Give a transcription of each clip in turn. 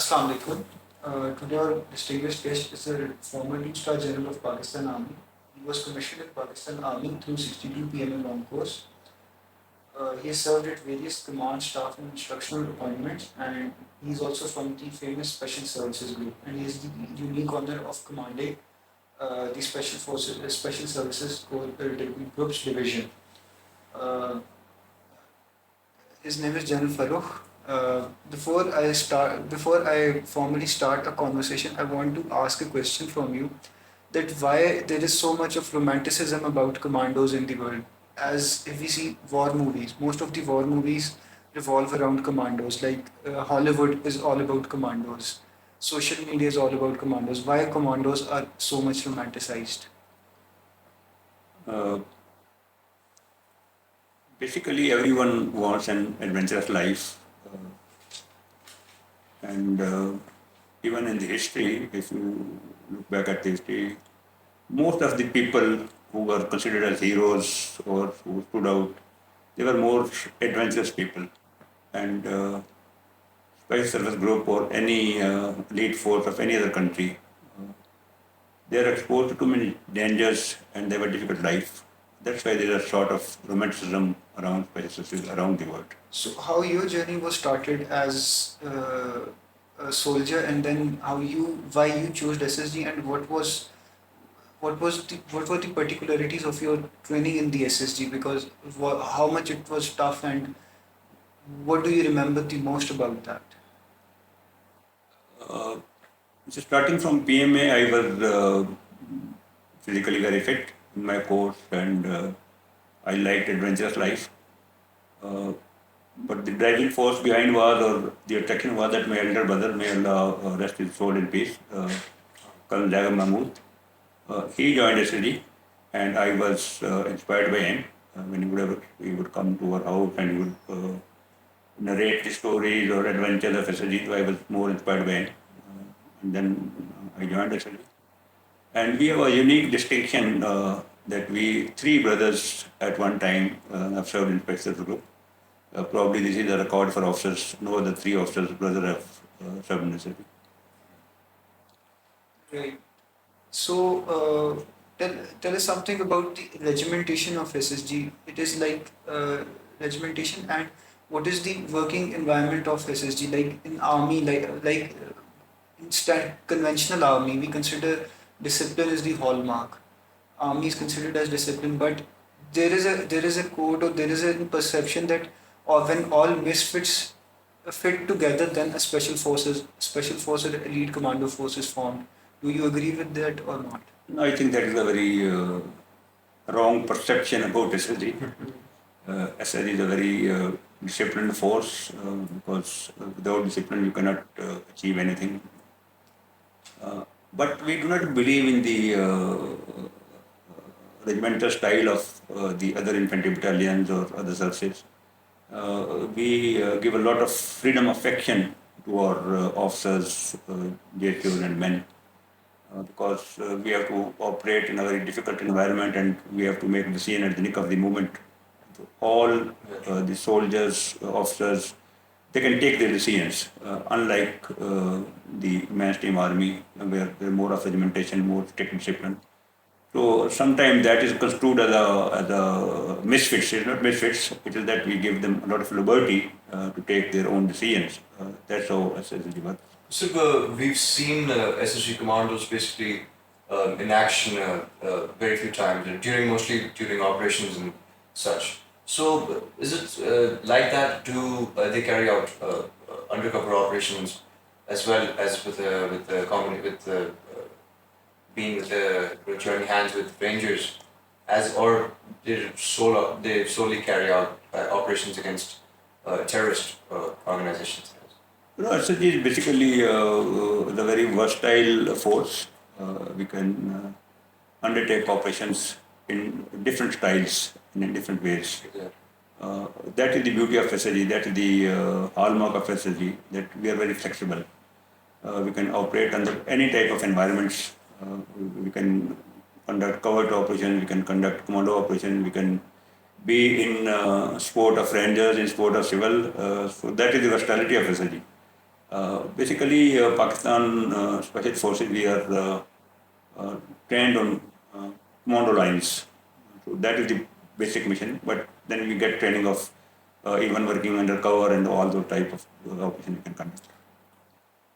Assalamu alaikum. Today our distinguished guest is a former two-star general of Pakistan Army. He was commissioned in Pakistan Army through 62 PML long course. He has served at various command, staff, and instructional appointments, and he is also from the famous Special Services Group. And he has the unique honor of commanding the Special Forces, Special Services Group's division. Uh, his name is General Farooq. Before I formally start a conversation, I want to ask a question from you that why there is so much of romanticism about commandos in the world. As if we see war movies, most of the war movies revolve around commandos. Like Hollywood is all about commandos. Social media is all about commandos. Why commandos are so much romanticized? Uh, Basically, everyone wants an adventurous life. And even in the history, if you look back at the history, most of the people who were considered as heroes or who stood out, they were more adventurous people. And Special Service Group or any elite force of any other country, they are exposed to too many dangers and they have a difficult life. That's why there is a sort of romanticism around special services around the world. So, how your journey was started as a soldier, and then why you chose SSG, and what were the particularities of your training in the SSG? Because how much it was tough, and what do you remember the most about that? Uh, so starting from PMA, I was physically very fit in my course, and I liked adventurous life. Uh, but the driving force behind was, or the attraction was that my elder brother, may Allah rest his soul in peace, Colonel Jagam Mahmood, he joined SLD, and I was inspired by him. When he would come to our house and he would narrate the stories or adventures of SLD, so I was more inspired by him. And then I joined SLD. And we have a unique distinction that we, three brothers at one time, have served in Special Service Group. Probably this is a record for officers. No other three officers brothers have served in SLD. Right. So, tell us something about the regimentation of SSG. It is like regimentation, and what is the working environment of SSG? Like in army, conventional army, we consider discipline is the hallmark. Army is considered as discipline, but there is a code, or there is a perception that when all misfits fit together, then a special forces elite commando force is formed. Do you agree with that or not? I think that is a very wrong perception about SLD. SLD is a very disciplined force because without discipline you cannot achieve anything. But we do not believe in the regimental style of the other infantry battalions or other services. We give a lot of freedom of action to our officers, JQs and men, because we have to operate in a very difficult environment and we have to make decision at the nick of the moment. So all the soldiers, officers, they can take their decisions, unlike the mainstream army, where there is more of regimentation, more strict discipline. So sometimes that is construed as a misfits. It's not misfits. It is that we give them a lot of liberty to take their own decisions. That's how SSG works. So we've seen SSG commandos basically in action very few times, mostly during operations and such. So is it like that? Do they carry out undercover operations as well as with the common with being with the joining hands with rangers, or they solely carry out operations against terrorist organizations? You know, SSG is basically the very versatile force. We can undertake operations in different styles and in different ways. Yeah. That is the beauty of SSG. That is the hallmark of SSG. That we are very flexible. We can operate under any type of environments. We can conduct covert operations. We can conduct commando operations. We can be in sport of rangers, in sport of civil. So that is the versatility of SSG. Basically, Pakistan Special Forces, we are trained on commando lines. So that is the basic mission. But then we get training of even working undercover and all those type of operation we can conduct.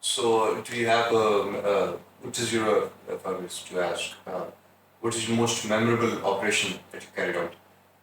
So, do you have what is your, if I was to ask, what is your most memorable operation that you carried out?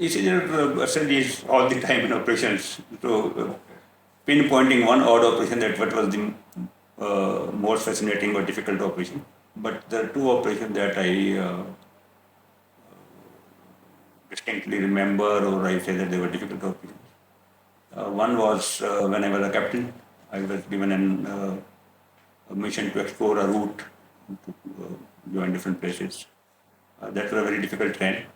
ECG certainly is all the time in operations. So pinpointing one odd operation, that what was the most fascinating or difficult operation. But there are two operations that I distinctly remember, or I say that they were difficult operations. One was when I was a captain. I was given a mission to explore a route to join different places. That was a very difficult terrain.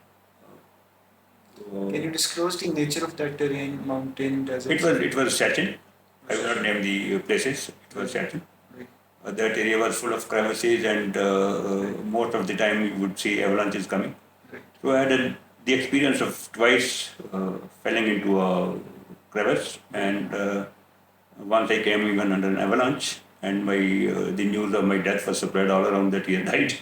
Can you disclose the nature of that terrain, mountain, desert? It was Sachin. I will not name the places. It was Sachin. Right. That area was full of crevices, and most of the time you would see avalanches coming. Right. So I had the experience of twice falling into a crevice, and once I came even under an avalanche, and the news of my death was spread all around that he had died.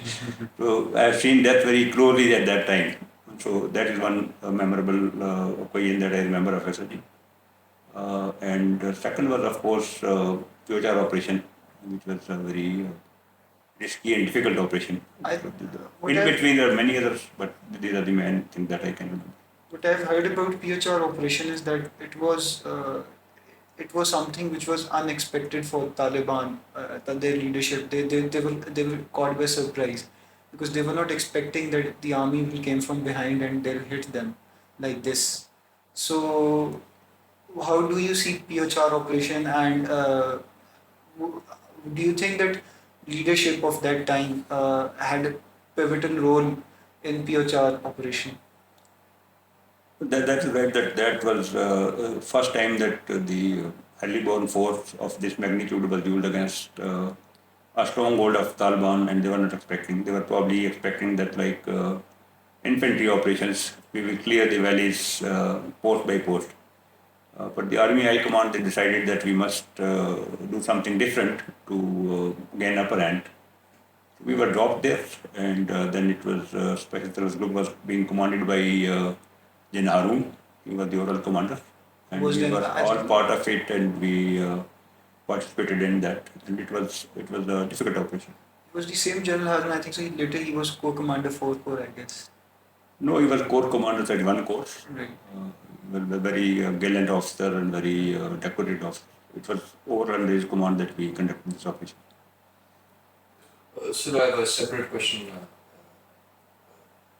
So I have seen death very closely at that time. So that is one memorable occasion that I remember of SRG. And second was, of course, Piochar operation, which was a very risky and difficult operation. In between there are many others, but these are the main things that I can remember. What I've heard about Piochar operation is that it was something which was unexpected for Taliban, their leadership. They were caught by surprise because they were not expecting that the army will came from behind and they'll hit them like this. So, how do you see Piochar operation, and do you think that leadership of that time had a pivotal role in Piochar operation? That is right. That was first time that the heavily-borne force of this magnitude was used against a stronghold of Taliban, and they were not expecting. They were probably expecting that, like infantry operations, we will clear the valleys post by post. But the army high command, they decided that we must do something different to gain upper hand. We were dropped there, and then it was Special Service Group was being commanded by Gen Harun. He was the overall commander, and we were all part of it, and we participated in that. And it was a difficult operation. It was the same General Harun, I think so. Later he was co-commander 4th Corps, I guess. No, he was corps commander at one course. Right. A very gallant officer and very decorated officer. It was over under his command that we conducted this operation. So I have a separate question.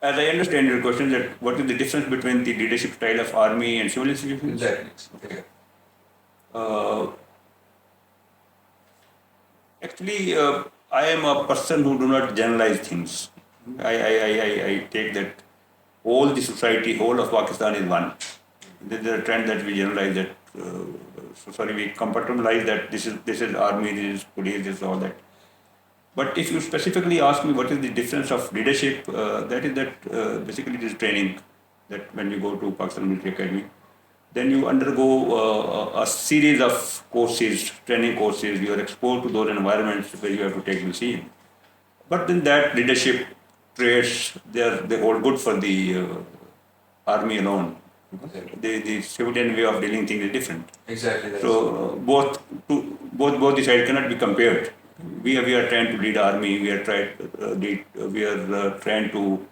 As I understand your question, that what is the difference between the leadership style of army and civil institutions? Exactly. Okay. Actually, I am a person who do not generalize things. I take that whole the society, whole of Pakistan is one. There is a trend that we generalize that. We compartmentalize that this is army, this is police, this is all that. But if you specifically ask me what is the difference of leadership, that is that basically this training, that when you go to Pakistan Military Academy, then you undergo a series of courses, training courses. You are exposed to those environments where you have to take decisions. But then that leadership traits, they hold good for the army alone. The civilian way of dealing things is different. Exactly. So both the sides cannot be compared. We are trying to lead army. We are trying to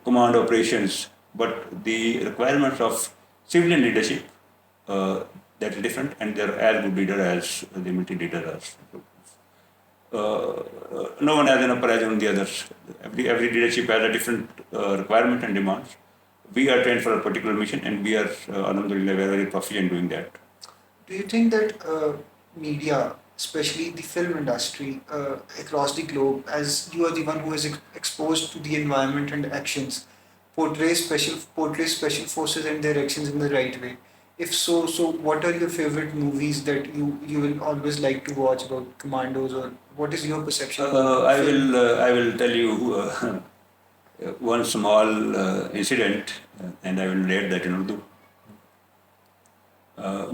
command operations. But the requirements of civilian leadership that is different, and they are as good leader as the military leader is. No one has an upper edge on the others. Every leadership has a different requirement and demands. We are trained for a particular mission, and we are, alhamdulillah, very proficient doing that. Do you think that media, especially the film industry across the globe, as you are the one who is exposed to the environment and actions, portrays special forces and their actions in the right way? If so, so what are your favorite movies that you will always like to watch about commandos, or what is your perception about film? I will tell you one small incident, and I will relate that in Urdu.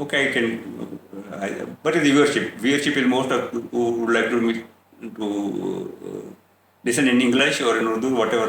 okay I can what is the viewership is most of who would like to meet to listen in English or in Urdu whatever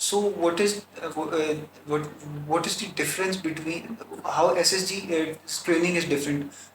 So what is what is the difference between how SSG training is different?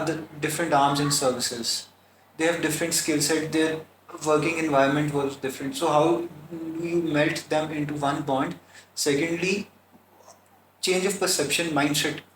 other different arms and services. They have different skill set. Their working environment was different. So how do you melt them into one bond? Secondly, change of perception, mindset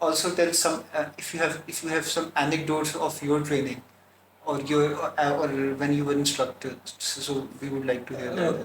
also tell some if you have some anecdotes of your training or your or when you were instructed, so we would like to hear that.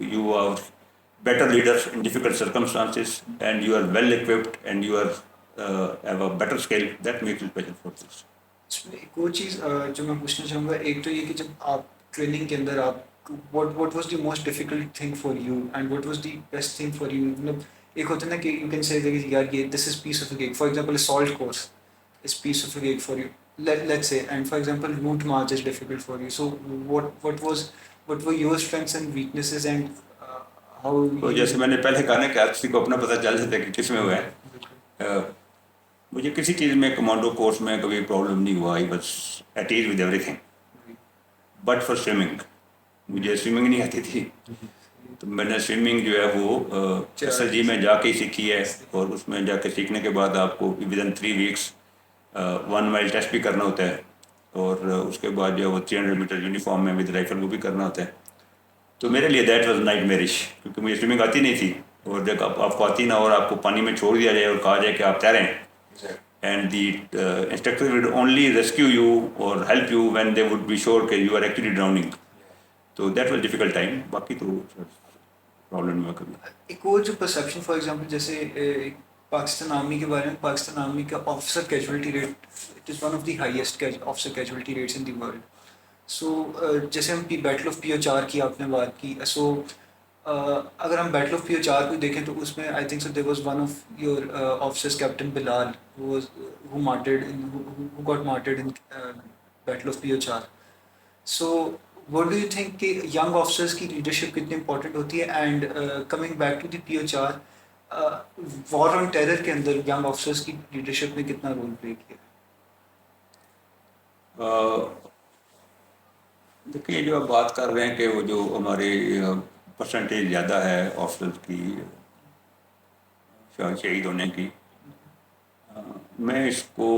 you are better leader in difficult circumstances and you are well equipped and you are have a better skill that makes you special forces. اس میں ایک اور چیز جو میں پوچھنا چاہوں گا، ایک تو یہ کہ جب آپ ٹریننگ کے اندر آپ what was the most difficult thing for you and what was the best thing for you؟ مطلب ایک ہوتا ہے نا کہ یو کین سے یار یہ this is piece of a cake, for example salt course is piece of a cake for you let's say, and for example route march is difficult for you, so what were your strengths and weaknesses and how تو you جیسے میں نے پہلے کہا نا کہ ہر کسی کو اپنا پتہ چل جاتا ہے کہ کس میں ہوا ہے. مجھے کسی چیز میں کمانڈو کورس میں کبھی پرابلم نہیں ہوا. آئی بس at as with every thing but for swimming. مجھے سوئمنگ نہیں آتی تھی، تو میں نے سوئمنگ جو ہے وہ ایس ایل جی میں جا کے ہی سیکھی ہے. اور اس میں جا کے سیکھنے کے بعد آپ کو with in 3 weeks 1 mile test بھی کرنا ہوتا ہے، اور اس کے بعد جو ہے وہ 300 میٹر یونیفارم میں ود رائفل وہ بھی کرنا ہوتا ہے. تو میرے لیے دیٹ واز نائٹ میرش، کیونکہ مجھے سوئمنگ آتی نہیں تھی. اور جب آپ کو آتی نہ اور آپ کو پانی میں چھوڑ دیا جائے اور کہا جائے کہ آپ تیریں، and the instructor will only rescue you اور help you when they would be sure کہ یو آر ایکچولی ڈراؤننگ. تو دیٹ واز ڈیفیکلٹ ٹائم. باقی تو پرابلم نہیں ہوا کبھی. ایک اور جو پرسیپشن فار ایگزامپل جیسے پاکستان آرمی کے بارے میں، پاکستان آرمی کا officer casualty rate it is one of the highest officer casualty rates in the world. So جیسے ہم بیٹل آف PO4 کی آپ نے بات کی، سو اگر ہم بیٹل آف PO4 کو دیکھیں تو اس میں I think so there was one of your officers captain Bilal who got martyred in battle of PO4. So what do you think کہ ینگ آفیسرس کی لیڈرشپ کتنی امپورٹنٹ ہوتی ہے؟ And coming back to the PO4 war on terror کے اندر young officers کی leadership نے کتنا رول پلے کیا؟ دیکھیے جو آپ بات کر رہے ہیں کہ وہ جو ہماری پرسنٹیج زیادہ ہے آفیسرز کی شہید ہونے کی، میں اس کو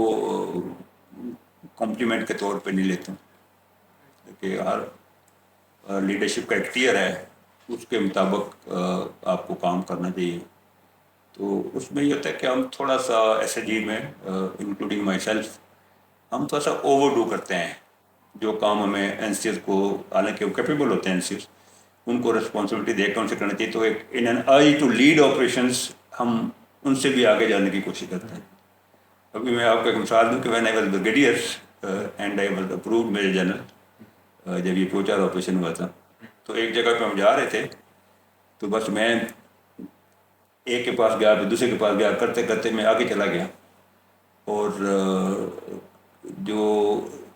کمپلیمنٹ کے طور پہ نہیں لیتا ہوں کہ ہر لیڈرشپ کا اختیار ہے، اس کے مطابق آپ کو کام کرنا چاہیے. تو اس میں یہ ہوتا ہے کہ ہم تھوڑا سا ایس ایل جی میں انکلوڈنگ مائی سیلف ہم تھوڑا سا اوور ڈو کرتے ہیں. جو کام ہمیں این سی ایس کو، حالانکہ وہ کیپیبل ہوتے ہیں این سی ایس، ان کو رسپانسبلٹی دے کے ان سے کرنا چاہیے. تو ایک ان این آئی ٹو لیڈ آپریشنس ہم ان سے بھی آگے جانے کی کوشش کرتے ہیں. ابھی میں آپ کو ایک مثال دوں کہ when I was brigadier and I was approved major general, جب یہ PO4 آپریشن ہوا تھا تو ایک جگہ پہ ہم جا رہے تھے، تو بس میں ایک کے پاس گیا پھر دوسرے کے پاس گیا، کرتے کرتے میں آگے چلا گیا. اور جو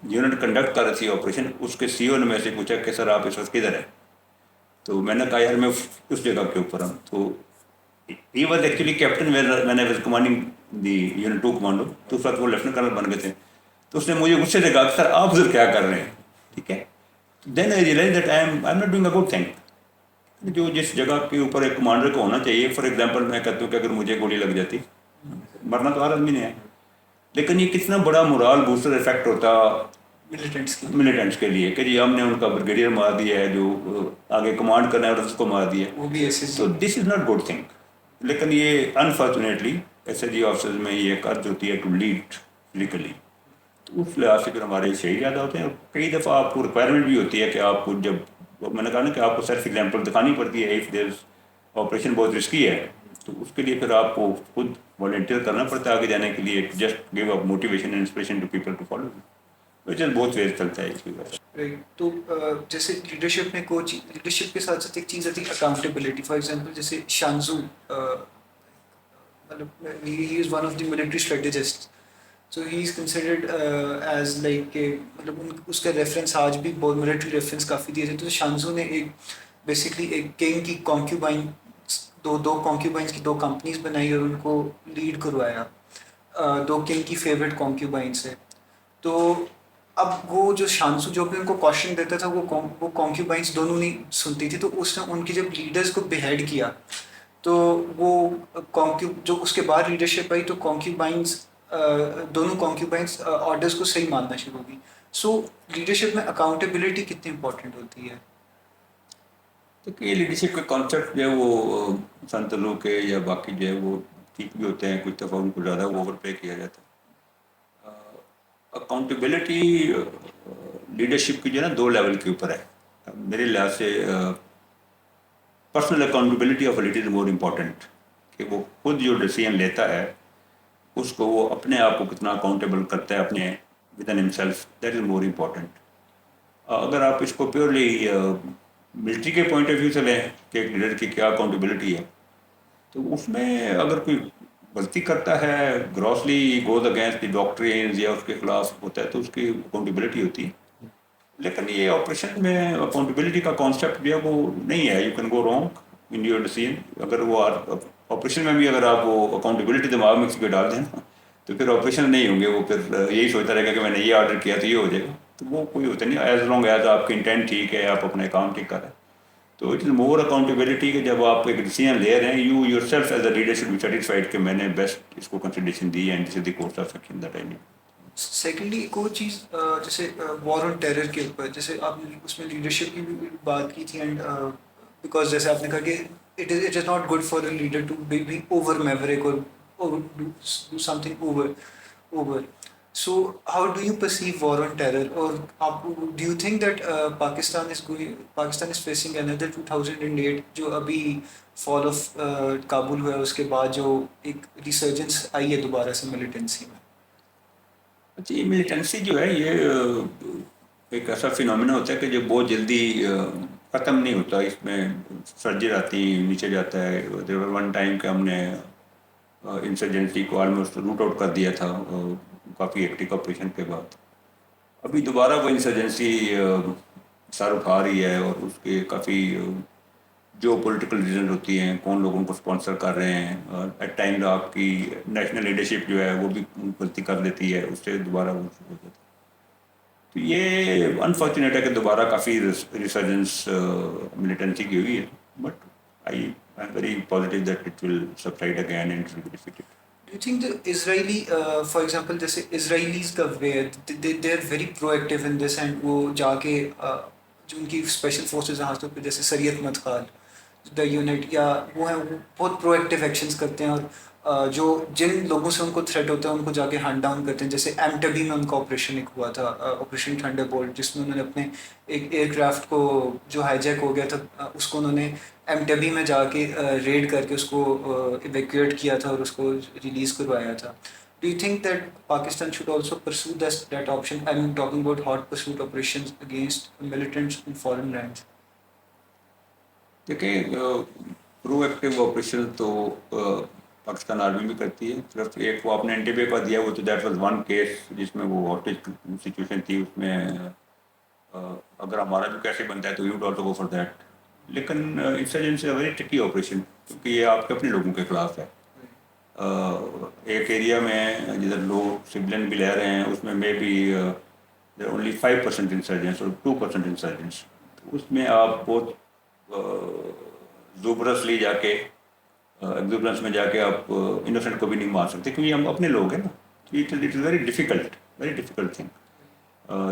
یونٹ کنڈکٹ کر رہی تھی آپریشن، اس کے CEO نے میرے سے پوچھا کہ سر آپ اس وقت کدھر ہیں؟ تو میں نے کہا یار میں اس جگہ کے اوپر ہوں. تو he was actually captain when I was commanding the unit 2 commando. تو اس وقت وہ لیفٹنٹ کرنل بن گئے تھے. تو اس نے مجھے غصے سے کہا کہ سر آپ ادھر کیا کر رہے ہیں؟ ٹھیک ہے. Then I realize that I am not doing a good thing. جو جس جگہ کے اوپر ایک کمانڈر کو ہونا چاہیے، فار ایگزامپل میں کہتا ہوں کہ اگر مجھے گولی لگ جاتی، مرنا تو ہر آدمی نے ہے، لیکن یہ کتنا بڑا مورال بوسٹر افیکٹ ہوتا ملیٹنٹس کے لیے کہ جی ہم نے ان کا بریگیڈیئر مار دیا ہے جو آگے کمانڈ کرنا ہے اور اس کو مار دیا. وہ بھی ایسے تو this is not good thing. لیکن یہ unfortunately S L G officers میں یہ ایک عرض ہوتی ہے ٹو لیڈ فزیکلی. تو اس لحاظ سے پھر ہمارے شہید زیادہ ہوتے ہیں. اور کئی دفعہ آپ کو ریکوائرمنٹ بھی ہوتی ہے کہ آپ کو، جب میں نے کہا نا کہ آپ کو سیلف ایگزامپل دکھانی پڑتی ہے. اف دیر آپریشن بہت رسکی ہے تو اس کے لیے پھر آپ کو خود والنٹیئر کرنا پڑتا ہے آگے جانے کے لیے. Just give up motivation and inspiration to people to follow, which is بہت ویز چلتا ہے اس کی وجہ سے. تو جیسے لیڈرشپ میں کوئی لیڈرشپ کے ساتھ ساتھ ایک چیز آتی ہے اکاؤنٹیبلٹی. فار ایگزامپل جیسے شانزو، مطلب he is one of the military strategist. So he is considered as like کہ مطلب اس کا ریفرنس آج بھی بہت ملٹری ریفرنس کافی دیے جاتے. تو شانزو نے ایک بیسکلی ایک کنگ کی کانکیوبائن، دو کانکیوبائنس کی 2 کمپنیز بنائی اور ان کو لیڈ کروایا. 2 کنگ کی فیوریٹ کانکیوبائن سے. تو اب وہ جو شانزو جو بھی ان کو کوشچن دیتا تھا وہ کانکیوبائنس دونوں نہیں سنتی تھی. تو اس نے ان کی جب لیڈرز کو بیہیڈ کیا تو وہ جو اس کے بعد لیڈرشپ آئی تو دونوں کانکیوبائنس آرڈرز کو صحیح ماننا شروع ہوگی. سو لیڈرشپ میں اکاؤنٹیبلٹی کتنی امپورٹنٹ ہوتی ہے؟ تو یہ لیڈرشپ کے کانسیپٹ جو ہے وہ سنتلوں کے یا باقی جو ہے وہ ٹھیک بھی ہوتے ہیں، کچھ دفعہ ان کو زیادہ اوور پلے کیا جاتا ہے. اکاؤنٹیبلٹی لیڈرشپ کی جو ہے نا 2 لیول کے اوپر ہے. میرے لحاظ سے personal accountability of a leader is more important, کہ وہ خود جو ڈیسیژن لیتا ہے اس کو وہ اپنے آپ کو کتنا اکاؤنٹیبل کرتا ہے اپنے within himself. That is more important. اگر آپ اس کو پیورلی ملٹری کے پوائنٹ آف ویو سے لیں کہ ایک لیڈر کی کیا اکاؤنٹیبلٹی ہے، تو اس میں اگر کوئی غلطی کرتا ہے، گراسلی گوز اگینسٹ دی ڈاکٹرینز یا اس کے خلاف ہوتا ہے، تو اس کی اکاؤنٹیبلٹی ہوتی ہے. لیکن یہ آپریشن میں اکاؤنٹیبلٹی کا کانسیپٹ جو ہے وہ نہیں ہے. You can go wrong in your decision. اگر وہ آپریشن میں بھی اگر آپ وہ اکاؤنٹیبلٹی دماغ میں کسی پہ ڈال دیں نا، تو پھر آپریشن نہیں ہوں گے. وہ پھر یہی سوچتا رہے گا کہ میں نے یہ آرڈر کیا تو یہ ہو جائے گا. تو وہ کوئی ہوتا نہیں. ایز لانگ ایز آپ کی انٹینٹ ٹھیک ہے، آپ اپنے کام ٹھیک کر رہے ہیں، تو اٹ از مور اکاؤنٹیبلٹی کہ جب آپ ایک ڈیسیجن لے رہے ہیں، you yourself as a leader should be satisfied کہ میں نے بیسٹ اس کو کنسیڈریشن دی and this is the course of action that I need. Secondly ایک اور چیز جیسے وار آن ٹیرر کے اوپر، جیسے آپ نے اس میں لیڈرشپ کی بھی بات کی تھی، اینڈ بیکاز جیسے آپ نے کہا کہ it is not good for a leader to be over maverick اور do something over. So how do you perceive war on terror? اور آپ do you think that Pakistan is facing اندر 2008 جو ابھی فال آف کابل ہوا ہے، اس کے بعد جو ایک ریسرجنس آئی ہے دوبارہ سے ملیٹنسی میں؟ اچھا، یہ ملیٹنسی جو ہے یہ ایک ایسا فینومینا ہوتا ہے کہ جو بہت جلدی ختم نہیں ہوتا. اس میں سرجر آتی نیچے جاتا ہے. دیر ور ون ٹائم کہ ہم نے انسرجنسی کو آلموسٹ روٹ آؤٹ کر دیا تھا کافی ایکٹیو آپریشن کے بعد. ابھی دوبارہ وہ انسرجنسی سر اٹھا رہی ہے، اور اس کے کافی جو پولیٹیکل ریزن ہوتی ہیں، کون لوگ ان کو اسپانسر کر رہے ہیں. ایٹ ٹائم آپ کی نیشنل لیڈرشپ جو ہے وہ بھی غلطی کر لیتی ہے، اس سے دوبارہ وہ شروع ہو جاتا ہے. تو یہ انفارچونیٹ ہے کہ دوبارہ کافی ریسرجنس ملیٹنسی کی ہوئی ہے. But I am very positive that it will subside again and it will be defeated. Do you think the Israeli, for example, جیسے Israelis کا وے they are very proactive in this, and وہ جا کے جو ان کی اسپیشل فورسز ہیں، خاص طور پہ جیسے سریت مدخال دا یونٹ یا وہ ہیں، وہ بہت پرو ایکٹیو ایکشنز کرتے ہیں، اور جو جن لوگوں سے ان کو تھریٹ ہوتا ہے ان کو جا کے ہینڈ ڈاؤن کرتے ہیں. جیسے ایم ٹبی میں ان کا آپریشن ایک ہوا تھا، آپریشن تھنڈر بولٹ، جس میں انہوں نے اپنے ایک ایئر کرافٹ کو جو ہائی جیک ہو گیا تھا، اس کو انہوں نے ایم ٹبی میں جا کے ریڈ کر کے اس کو ایویکویٹ کیا تھا اور اس کو ریلیز کروایا تھا. Do you think that Pakistan should also pursue that option? I am talking about hot pursuit operations against militants in foreign lands. دیکھیں، پرو ایکٹیو آپریشن تو پاکستان آرمی بھی کرتی ہے. صرف ایک وہ آپ نے انٹیبے کا دیا، وہ تو دیٹ واز ون کیس جس میں وہ ہاسٹیج سچویشن تھی. اس میں اگر ہمارا بھی کیسے بنتا ہے تو یو ڈ آلسو گو فار دیٹ. لیکن insurgency a very tricky operation, کیونکہ یہ آپ کے اپنے لوگوں کے خلاف ہے. ایک ایریا میں جدھر لوگ سویلین بھی لے رہے ہیں، اس میں مے بی اونلی 5% انسرجنس اور 2% انسرجنس. اس میں آپ بہت زوبرسلی جا کے ایگزوبرنس میں جا کے آپ انوسنٹ کو بھی نہیں مار سکتے، کیونکہ ہم اپنے لوگ ہیں نا. It is very difficult thing.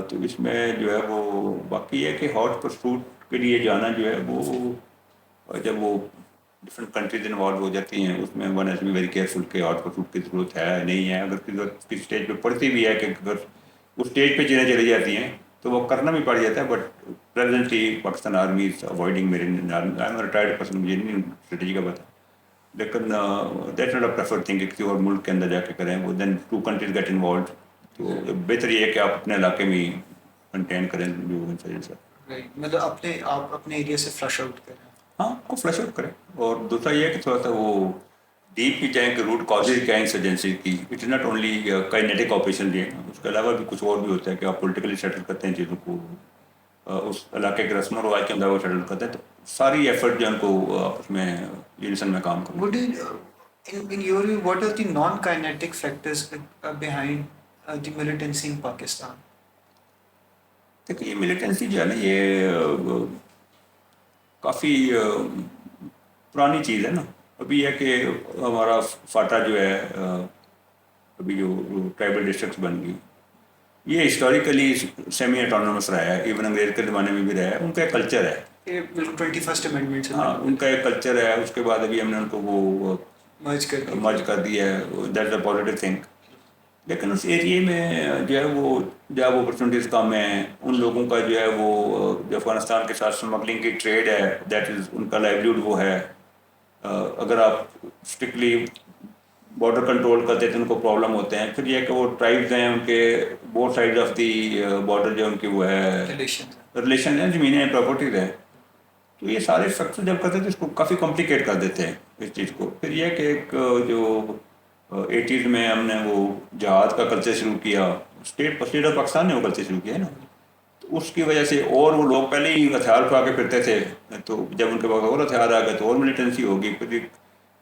تو اس میں جو ہے وہ باقی ہے کہ ہاٹ پرسوٹ کے لیے جانا جو ہے وہ جب وہ ڈفرینٹ کنٹریز انوالو ہو جاتی ہیں، اس میں one has be very careful کہ ہاٹ پرسوٹ کی ضرورت ہے نہیں ہے. اگر کسی اسٹیج پہ پڑتی بھی ہے کہ اگر اس اسٹیج پہ چیزیں چلی جاتی ہیں تو وہ کرنا بھی پڑ جاتا ہے. But presently Pakistan army is avoiding میرے آئی ایم ریٹائرڈ پرسن، مجھے نہیں اسٹریٹجی کا پتا. لیکن that not a prefer thing کہ کسی اور ملک کے اندر جا کے کریں. وہ دین ٹو کنٹریز گیٹ انوالوڈ. تو بہتر یہ ہے کہ آپ اپنے علاقے میں کنٹین کریں جو انسرجنس ہے. مطلب آپ اپنے ایریا سے فلش آؤٹ کریں. ہاں، کو فلش آؤٹ کریں. اور دوسرا یہ ہے کہ تھوڑا سا وہ ڈیپ بھی جائیں کہ روٹ کازز کیا ہے انسرجنسی کی. It is not only kinetic operation جو ہے، اس کے علاوہ بھی کچھ اور بھی ہوتا ہے کہ آپ پولیٹیکلی سیٹل کرتے ہیں چیزوں کو، اس علاقے کے رسم و رواج کے اندر وہ سیٹل کرتے ہیں. تو ساری ایفرٹ جو ہے ان کو آپس میں یونیسن میں کام کرنا. In your view, what are the non-kinetic factors behind the militancy in Pakistan? دیکھیے، یہ ملیٹنسی جو ہے نا، یہ کافی پرانی چیز ہے نا. ابھی ہے کہ ہمارا فاٹا جو ہے، ابھی جو ٹرائبل ڈسٹرکٹس بن گئی، یہ ہسٹوریکلی سیمی اٹانومس رہا ہے. ایون انگریز کے زمانے میں بھی رہا ہے. ان کا ایک کلچر ہے. یہ بالکل 21st امینڈمنٹ سے ہاں، ان کا ایک کلچر ہے. اس کے بعد ابھی ہم نے ان کو وہ مرج کر دیا ہے. That is a positive thing. لیکن اس ایریے میں جو ہے وہ جاب اپرچونیٹیز کم ہیں. ان لوگوں کا جو ہے وہ جو افغانستان کے ساتھ اسمگلنگ کی ٹریڈ ہے، دیٹ از ان کا لائیولیہڈ وہ ہے. اگر آپ اسٹرکٹلی بارڈر کنٹرول کرتے تھے ان کو پرابلم ہوتے ہیں. پھر یہ کہ وہ ٹرائبز ہیں ان کے both side of the border جو ان کی وہ ہے ریلیشن ہیں, زمینیں ہیں, پراپرٹیز ہیں. تو یہ سارے اسٹرکچر جب کرتے تھے اس کو کافی کمپلیکیٹ کر دیتے ہیں اس چیز کو. پھر یہ کہ ایک جو 80s میں ہم نے وہ جہاد کا کلچر شروع کیا, اسٹیٹ آف پاکستان نے وہ کلچر شروع کیا ہے نا, تو اس کی وجہ سے اور وہ لوگ پہلے ہی ہتھیار اٹھا کے پھرتے تھے, تو جب ان کے پاس اور ہتھیار آ گئے تو اور ملیٹنسی ہوگی. پھر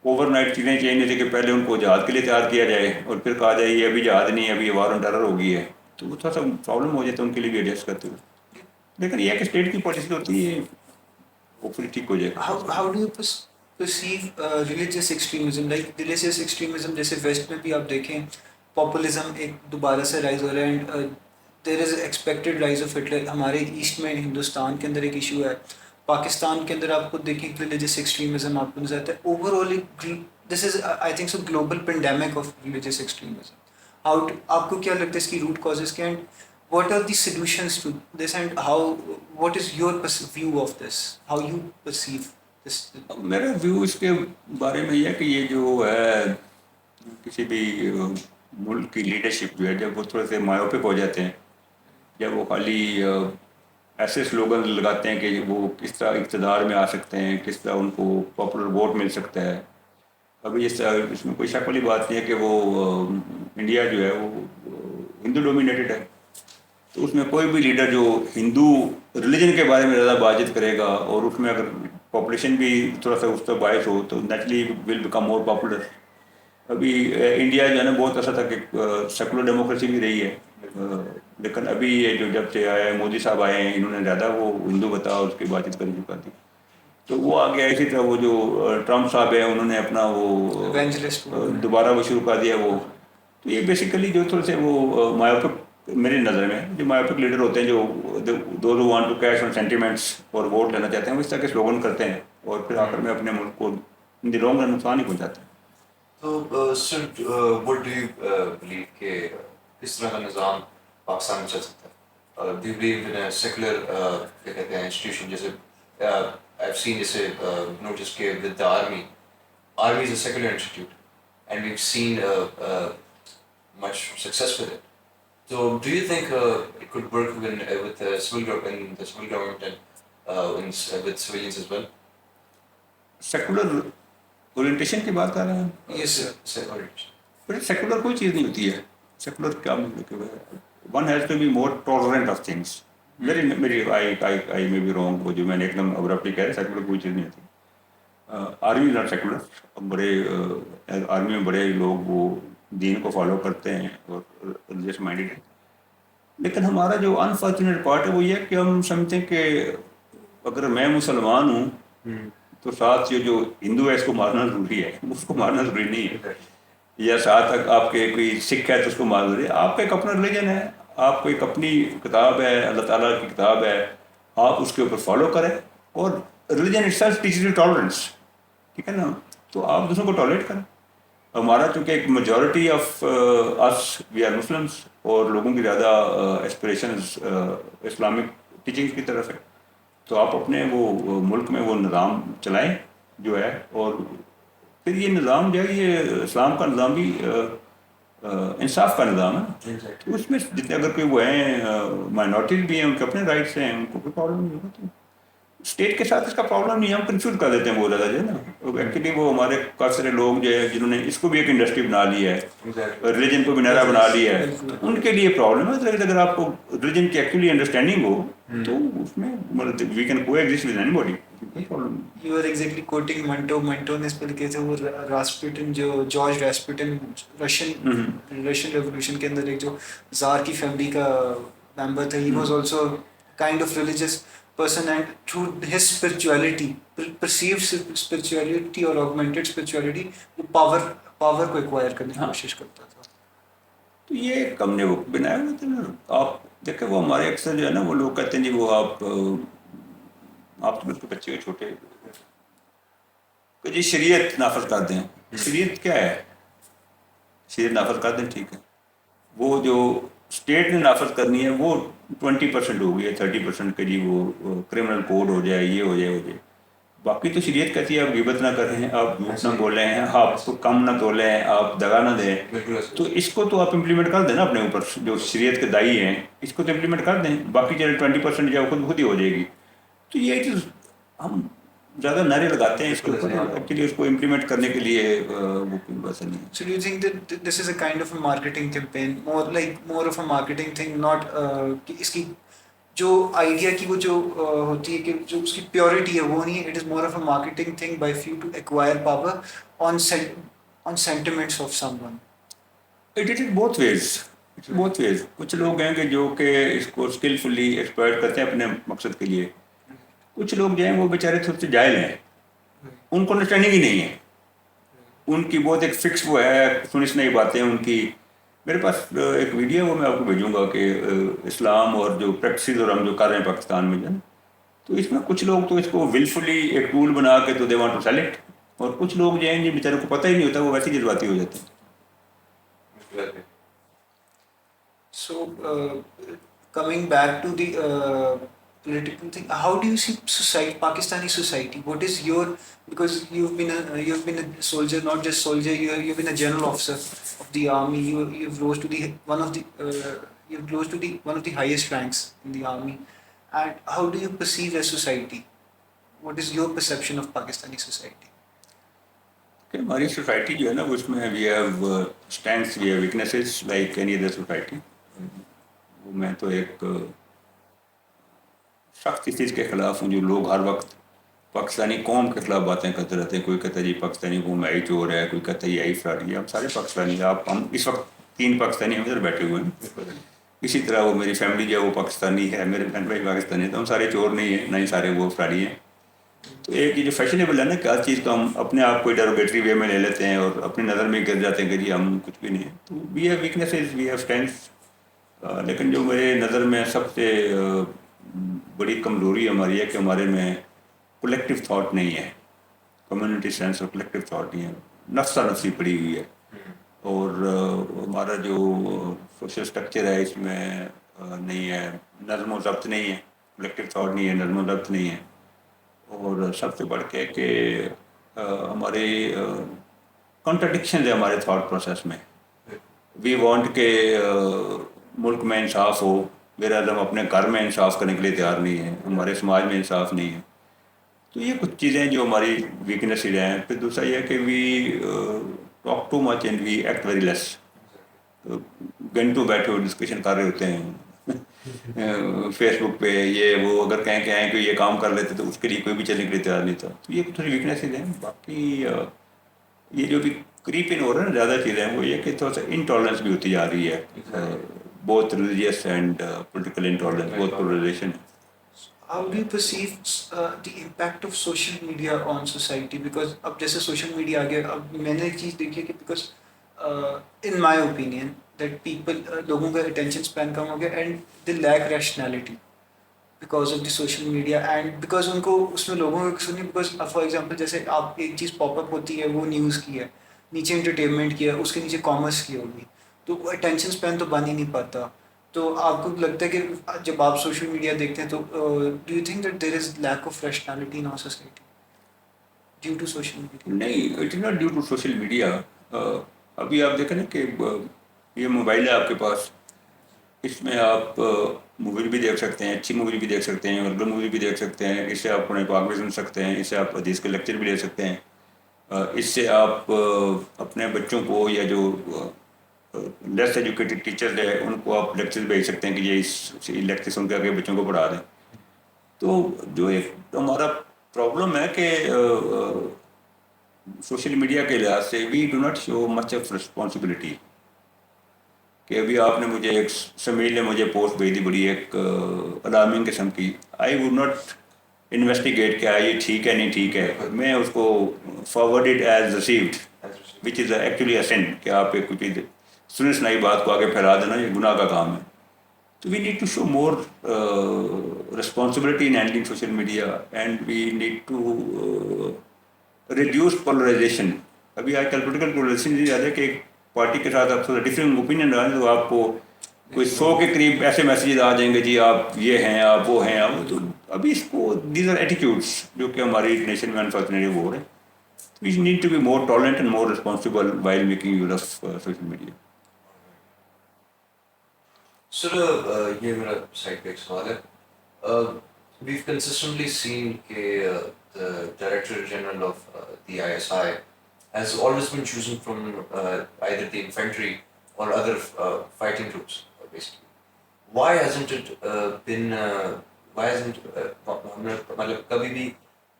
اوور نائٹ چیزیں چینج ہوتی کہ پہلے ان کو جہاد کے لیے تیار کیا جائے اور پھر کہا جائے یہ ابھی جہاد نہیں ہے, ابھی وار آن ٹیرر ہو گئی ہے, تو وہ تھوڑا سا پرابلم ہو جاتا ہے ان کے لیے بھی ایڈجسٹ کرتے ہوئے. لیکن یہ کہ اسٹیٹ کی پالیسی ہوتی ہے, ہوپ فلی ٹھیک ہو جائے گا. How do you perceive religious extremism? Like religious extremism جیسے ویسٹ میں بھی آپ دیکھیں پاپولزم ایک دوبارہ سے رائز ہو رہا ہے, and there is expected rise of it. ہمارے ایسٹ میں ہندوستان کے اندر ایک ایشو ہے, پاکستان کے اندر آپ کو دیکھیں ریلیجیس ایکسٹریمزم آپ کو نظر آتا ہے. Over all this is I think so global pandemic of religious extremism. آپ کو کیا لگتا ہے اس کی روٹ کازز کیا ہیں, what are the solutions to this, and what is your view of this, how you perceive this? میرا view اس کے بارے میں یہ ہے کہ یہ جو ہے کسی بھی ملک کی لیڈرشپ جو ہے جب وہ تھوڑے سے مایوپک ہو جاتے ہیں, جب وہ خالی ایسے سلوگن لگاتے ہیں کہ وہ کس طرح اقتدار میں آ سکتے ہیں, کس طرح ان کو پاپولر ووٹ مل سکتا ہے. ابھی اس میں کوئی شک والی بات نہیں ہے کہ وہ انڈیا جو ہے وہ ہندو ڈومینیٹڈ ہے, تو اس میں کوئی بھی لیڈر جو ہندو ریلیجن کے بارے میں زیادہ بات چیت کرے گا اور اس میں اگر پاپولیشن بھی تھوڑا سا اس پر باعث ہو تو naturally will become more popular. ابھی انڈیا جو ہے نا بہت ایسا تھا کہ سیکولر ڈیموکریسی بھی رہی ہے, لیکن ابھی یہ جو جب سے آیا مودی صاحب آئے ہیں انہوں نے زیادہ وہ ہندو بتا اور اس کی بات چیت کرنی شروع کر دی. تو وہ آ گیا. اسی طرح وہ جو ٹرمپ صاحب ہیں انہوں نے اپنا وہ دوبارہ وہ شروع کر دیا وہ. تو یہ بیسیکلی جو تھوڑے سے وہ مایوپک, میری نظر میں جو مایوپک لیڈر ہوتے ہیں جو those who want to cash on sentiments اور ووٹ لینا چاہتے ہیں وہ اس طرح کے سلوگن کرتے ہیں اور پھر آخر میں اپنے ملک کو ان دی لانگ رن نقصان ہی پہنچاتے ہیں. تو سر وٹ ڈو یو بلیو کہ کس طرح کا نظام پاکستان میں چل سکتا ہے؟ Do you believe in a secular کیا کہتے ہیں انسٹیٹیوشن, جیسے I've seen جیسے notice کہ with the army is a secular institute and we've seen much success with it. So do you think it could work with the civil government and with civilians as well? Secular orientation کی بات کر رہے ہیں؟ Yes sir. But secular کوئی چیز نہیں ہوتی ہے. سیکولر کیا one has to be more tolerant of things. میری آئی میں بھی رانگ, وہ جو میں نے ایک دم ابرپٹلی کہہ رہا سیکولر کوئی چیز نہیں ہوتی. Army not secular. بڑے آرمی میں بڑے لوگ وہ دین کو فالو کرتے ہیں اور ریلیجس مائنڈیڈ ہیں, لیکن ہمارا جو انفارچونیٹ پارٹ ہے وہ یہ ہے کہ ہم سمجھتے ہیں کہ اگر میں مسلمان ہوں تو ساتھ یہ جو ہندو ہے اس کو مارنا ضروری ہے, اس کو مارنا ضروری نہیں ہے. یا ساتھ آپ کے کوئی سکھ ہے تو اس کو مارنا ضروری ہے. آپ کا ایک اپنا ریلیجن ہے, آپ کو ایک اپنی کتاب ہے, اللہ تعالیٰ کی کتاب ہے, آپ اس کے اوپر فالو کریں. اور religion it self teaches you tolerance, ٹھیک ہے نا, تو آپ دوسروں کو ٹالریٹ کریں. ہمارا چونکہ ایک majority of us we are Muslims اور لوگوں کی زیادہ ایسپریشنز اسلامک ٹیچنگس کی طرف ہے, تو آپ اپنے وہ ملک میں وہ نظام چلائیں جو ہے. اور پھر یہ نظام جو ہے یہ اسلام کا نظام بھی انصاف کا نظام ہے. تو اس میں جتنے اگر کوئی وہ ہیں مائنورٹیز بھی ہیں ان کے اپنے رائٹس ہیں, ان کو کوئی پرابلم نہیں ہوگا. تو اسٹیٹ کے ساتھ اس کا پرابلم نہیں ہے, ہم کنفیوز کر دیتے ہیں بہت زیادہ جو ہے نا. ایکچولی وہ ہمارے کافی سارے لوگ جو ہے جنہوں نے اس کو بھی ایک انڈسٹری بنا لی ہے, ریلیجن کو بھی نعرہ بنا لیا ہے, ان کے لیے پرابلم ہے. لیکن اگر آپ کو ریلیجن کی ایکچولی انڈرسٹینڈنگ ہو تو اس میں وی کین کو exist with any body. You are exactly quoting Manto نے اس پہ لکھے تھے وہ راسپوٹن, جو جارج راسپوٹن رشین ریولوشن کے اندر ایک جو زار کی فیملی کا ممبر تھا. He was also kind of religious person, and through his spirituality, perceived spirituality or augmented spirituality, وہ پاور کو ایکوائر کرنے کی کوشش کرتا تھا. تو یہ ایک ہم نے وہ بنایا ہوا تھا نا. آپ دیکھیں وہ ہمارے اکثر جو ہے نا وہ لوگ کہتے ہیں جی وہ آپ تو بالکل بچے کے چھوٹے کہ جی شریعت نافذ کر دیں. شریعت کیا ہے؟ شریعت نافذ کر دیں, ٹھیک ہے. وہ جو اسٹیٹ نے نافذ کرنی ہے وہ 20% ہو گئی ہے, 30% کے جی وہ کرمنل کوڈ ہو جائے, یہ ہو جائے. باقی تو شریعت کہتی ہے آپ غیبت نہ کریں, آپ جھوٹ نہ بولیں, آپ کم نہ تولیں, آپ دگا نہ دیں. تو اس کو تو آپ امپلیمنٹ کر دیں نا اپنے اوپر, جو شریعت کے دائی ہیں اس کو تو امپلیمنٹ کر دیں. باقی چلے 20% جو خود ہی ہو جائے گی. تو یہ چیز ہم زیادہ نعرے لگاتے ہیں اس کے اوپر, ایکچولی اس کو امپلیمنٹ کرنے کے لیے وہ کوئی بات نہیں ہے. So do you think that this is a kind of a marketing campaign, more of a marketing thing, not کہ اس کی جو آئیڈیا کی وہ جو ہوتی ہے کہ جو اس کی پیورٹی ہے وہ نہیں ہے, it is more of a marketing thing by few to acquire power on sentiments of someone. It is both ways, بہت ویز. کچھ لوگ ہیں کہ جو کہ اس کو اسکلفلی ایکسپلائٹ کرتے ہیں اپنے مقصد کے لیے. کچھ لوگ جو ہیں وہ بیچارے تھوڑے سے جاہل ہیں, ان کو انڈرسٹینڈنگ ہی نہیں ہے. ان کی بہت ایک فکس وہ ہے سنی سنائی باتیں ان کی. میرے پاس ایک ویڈیو ہے وہ میں آپ کو بھیجوں گا کہ اسلام اور جو پریکٹسز اور ہم جو کر رہے ہیں پاکستان میں جو, تو اس میں کچھ لوگ تو اس کو ولفلی ایک ٹول بنا کے تو they want to sell it, اور کچھ لوگ جو ہیں جن بیچاروں کو پتہ ہی نہیں ہوتا وہ ویسے ہی جذباتی ہو جاتے ہیں. So coming back to the political thing, how do you see society, Pakistani society? What is your, because you've been a soldier, not just soldier, you've been a general officer of the army. You've rose to the one of the highest ranks in the army. And how do you perceive a society? What is your perception of Pakistani society? کہ ہماری society جو ہے نا اس میں we have strengths, we have weaknesses like any other society. وہ میں تو ایک سخت اس چیز کے خلاف ہوں جو لوگ ہر وقت پاکستانی قوم کے خلاف باتیں کرتے رہتے ہیں. کوئی کہتا ہے جی پاکستانی قوم آئی چور ہے, کوئی کہتا ہے یہ آئی فراڈی ہے. ہم سارے پاکستانی ہیں. ہم اس وقت 3 پاکستانی ہم ادھر بیٹھے ہوئے ہیں. اسی طرح وہ میری فیملی جو ہے وہ پاکستانی ہے, میرے بہن بھائی پاکستانی ہیں. تو ہم سارے چور نہیں ہیں, نہ ہی سارے وہ فراڈی ہیں. تو ایک یہ جو فیشنیبل ہے نا کہ ہر چیز کو ہم اپنے آپ کو ڈیروگیٹری وے میں لے لیتے ہیں اور اپنی نظر میں گر جاتے ہیں کہ جی ہم کچھ بھی نہیں ہیں. تو we have weaknesses, we have strengths. لیکن جو میرے نظر میں سب سے بڑی کمزوری ہماری ہے کہ ہمارے میں کولیکٹیو تھاٹ نہیں ہے, کمیونٹی سینس اور کولیکٹیو تھاٹ نہیں ہے. نفسا نفسی پڑی ہوئی ہے. اور ہمارا جو سوشل اسٹرکچر ہے اس میں نہیں ہے, نظم و ضبط نہیں ہے, کولیکٹیو تھاٹ نہیں ہے, نظم و ضبط نہیں ہے. اور سب سے بڑھ کے کہ ہمارے کنٹرڈکشن ہے ہمارے تھاٹ پروسیس میں. وی وانٹ کہ ملک میں انصاف ہو, میرا ہم اپنے گھر میں انصاف کرنے کے لیے تیار نہیں ہیں, ہمارے سماج میں انصاف نہیں ہے. تو یہ کچھ چیزیں جو ہماری ویکنیسز ہیں. پھر دوسرا یہ ہے کہ we talk too much and we act very less. گھنٹوں بیٹھے ہوئے ڈسکشن کر رہے ہوتے ہیں فیس بک پہ, یہ وہ, اگر کہیں کہ آئیں کہ یہ کام کر لیتے تو اس کے لیے کوئی بھی چلنے کے لیے تیار نہیں تھا. تو یہ تھوڑی ویکنیسز ہیں. باقی یہ جو بھی کریپ ان ہو رہا ہے نا زیادہ چیزیں, وہ یہ کہ تھوڑا سا انٹالرنس بھی ہوتی جا رہی ہے, بہت ریلیجیس اینڈ پولیٹیکل انٹالرنس, بہت پولرائزیشن ہے. How do you perceive the impact of social media on society? Because اب جیسے social media آ گیا, اب میں نے ایک چیز دیکھی ہے کہ because in my opinion that people لوگوں کا attention span کم ہو گیا and they lack rationality because of the social media and because ان کو اس میں لوگوں کو سنی, because for example جیسے آپ ایک چیز پاپ اپ ہوتی ہے وہ نیوز کی ہے, نیچے انٹرٹینمنٹ کی ہے, اس کے نیچے کامرس کی ہوگی, تو وہ اٹینشن اسپین تو بن ہی نہیں پاتا. تو آپ کو لگتا ہے کہ جب آپ سوشل میڈیا دیکھتے ہیں تو do you think that there is lack of rationality in our society due to social media? نہیں, it is not due to social media. ابھی آپ دیکھیں نا کہ یہ موبائل ہے آپ کے پاس, اس میں آپ مووی بھی دیکھ سکتے ہیں, اچھی مووی بھی دیکھ سکتے ہیں, ورلڈ مووی بھی دیکھ سکتے ہیں, اس سے آپ قرآن پاک بھی سن سکتے ہیں, اس سے آپ حدیث کے لیکچر بھی لے سکتے ہیں, اس سے آپ اپنے بچوں کو یا جو لیس ایجوکیٹڈ ٹیچرز ہیں ان کو آپ لیکچر بھیج سکتے ہیں کہ یہ اس لیکچر سن کے آگے بچوں کو پڑھا دیں. تو جو ایک ہمارا پرابلم ہے کہ سوشل میڈیا کے لحاظ سے we do not show much of responsibility. کہ ابھی آپ نے مجھے ایک سمیل نے مجھے پوسٹ بھیج دی بڑی ایک الارمنگ قسم کی, آئی ووڈ ناٹ انویسٹیگیٹ کیا یہ ٹھیک ہے نہیں ٹھیک ہے, میں اس کو forwarded as received which is actually a sin, کہ آپ ایک کچھ سنی سنائی بات کو آگے پھیلا دینا یہ گناہ کا کام ہے. تو we need to show more responsibility in handling social media and we need to reduce polarization. ابھی آج کل پولیٹیکل پولرائزیشن یہ زیادہ ہے کہ ایک پارٹی کے ساتھ آپ تھوڑا ڈفرینٹ اوپینین رہا ہے تو آپ کو کوئی 100 کے قریب ایسے میسیجز آ جائیں گے جی آپ یہ ہیں آپ وہ ہیں آپ وہ، تو ابھی اس کو دیز آر ایٹیٹیوڈس جو کہ ہماری نیشن میں انفارچونیٹلی وہ ہو رہے ہیں. We need to be more tolerant and more responsible while making use of social media. Sir یہ میرا سائڈ پہ ایک سوال ہے. We've consistently seen the Director General of the ISI has always been chosen from either the infantry or other fighting groups, basically. Why hasn't it been? Why hasn't مطلب کبھی بھی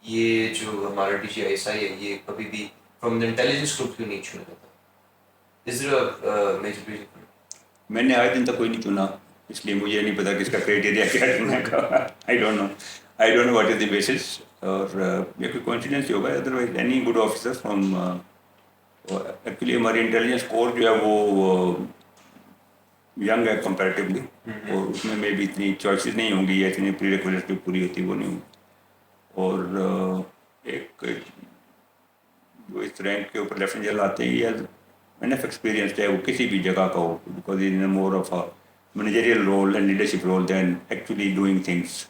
یہ جو ہمارا DGISI ہے یہ کبھی بھی from the intelligence group کیوں نہیں چنا جاتا؟ Is there a major reason for it? میں نے آج دن تک کوئی نہیں چنا، اس لیے مجھے نہیں پتا کس کا کرائٹیریا کیا چننے کا. I don't know what is the basis. اور یہ کوئی کوئنسیڈنس ہی ہوگا، otherwise any good officer from actually ہماری انٹیلیجنس کور جو ہے وہ ینگ ہے کمپیریٹیولی، اور اس میں بھی اتنی چوائسیز نہیں ہوں گی یا اتنی پری ریکویزٹ جو پوری ہوتی وہ نہیں ہوں گی. اور ایک جو اس رینک کے اوپر لیفٹنٹ جنرل آتے ہیں یہ انف ایکسپیرینس چاہے وہ کسی بھی جگہ کا ہو، because in more of a managerial role and leadership role then actually doing things.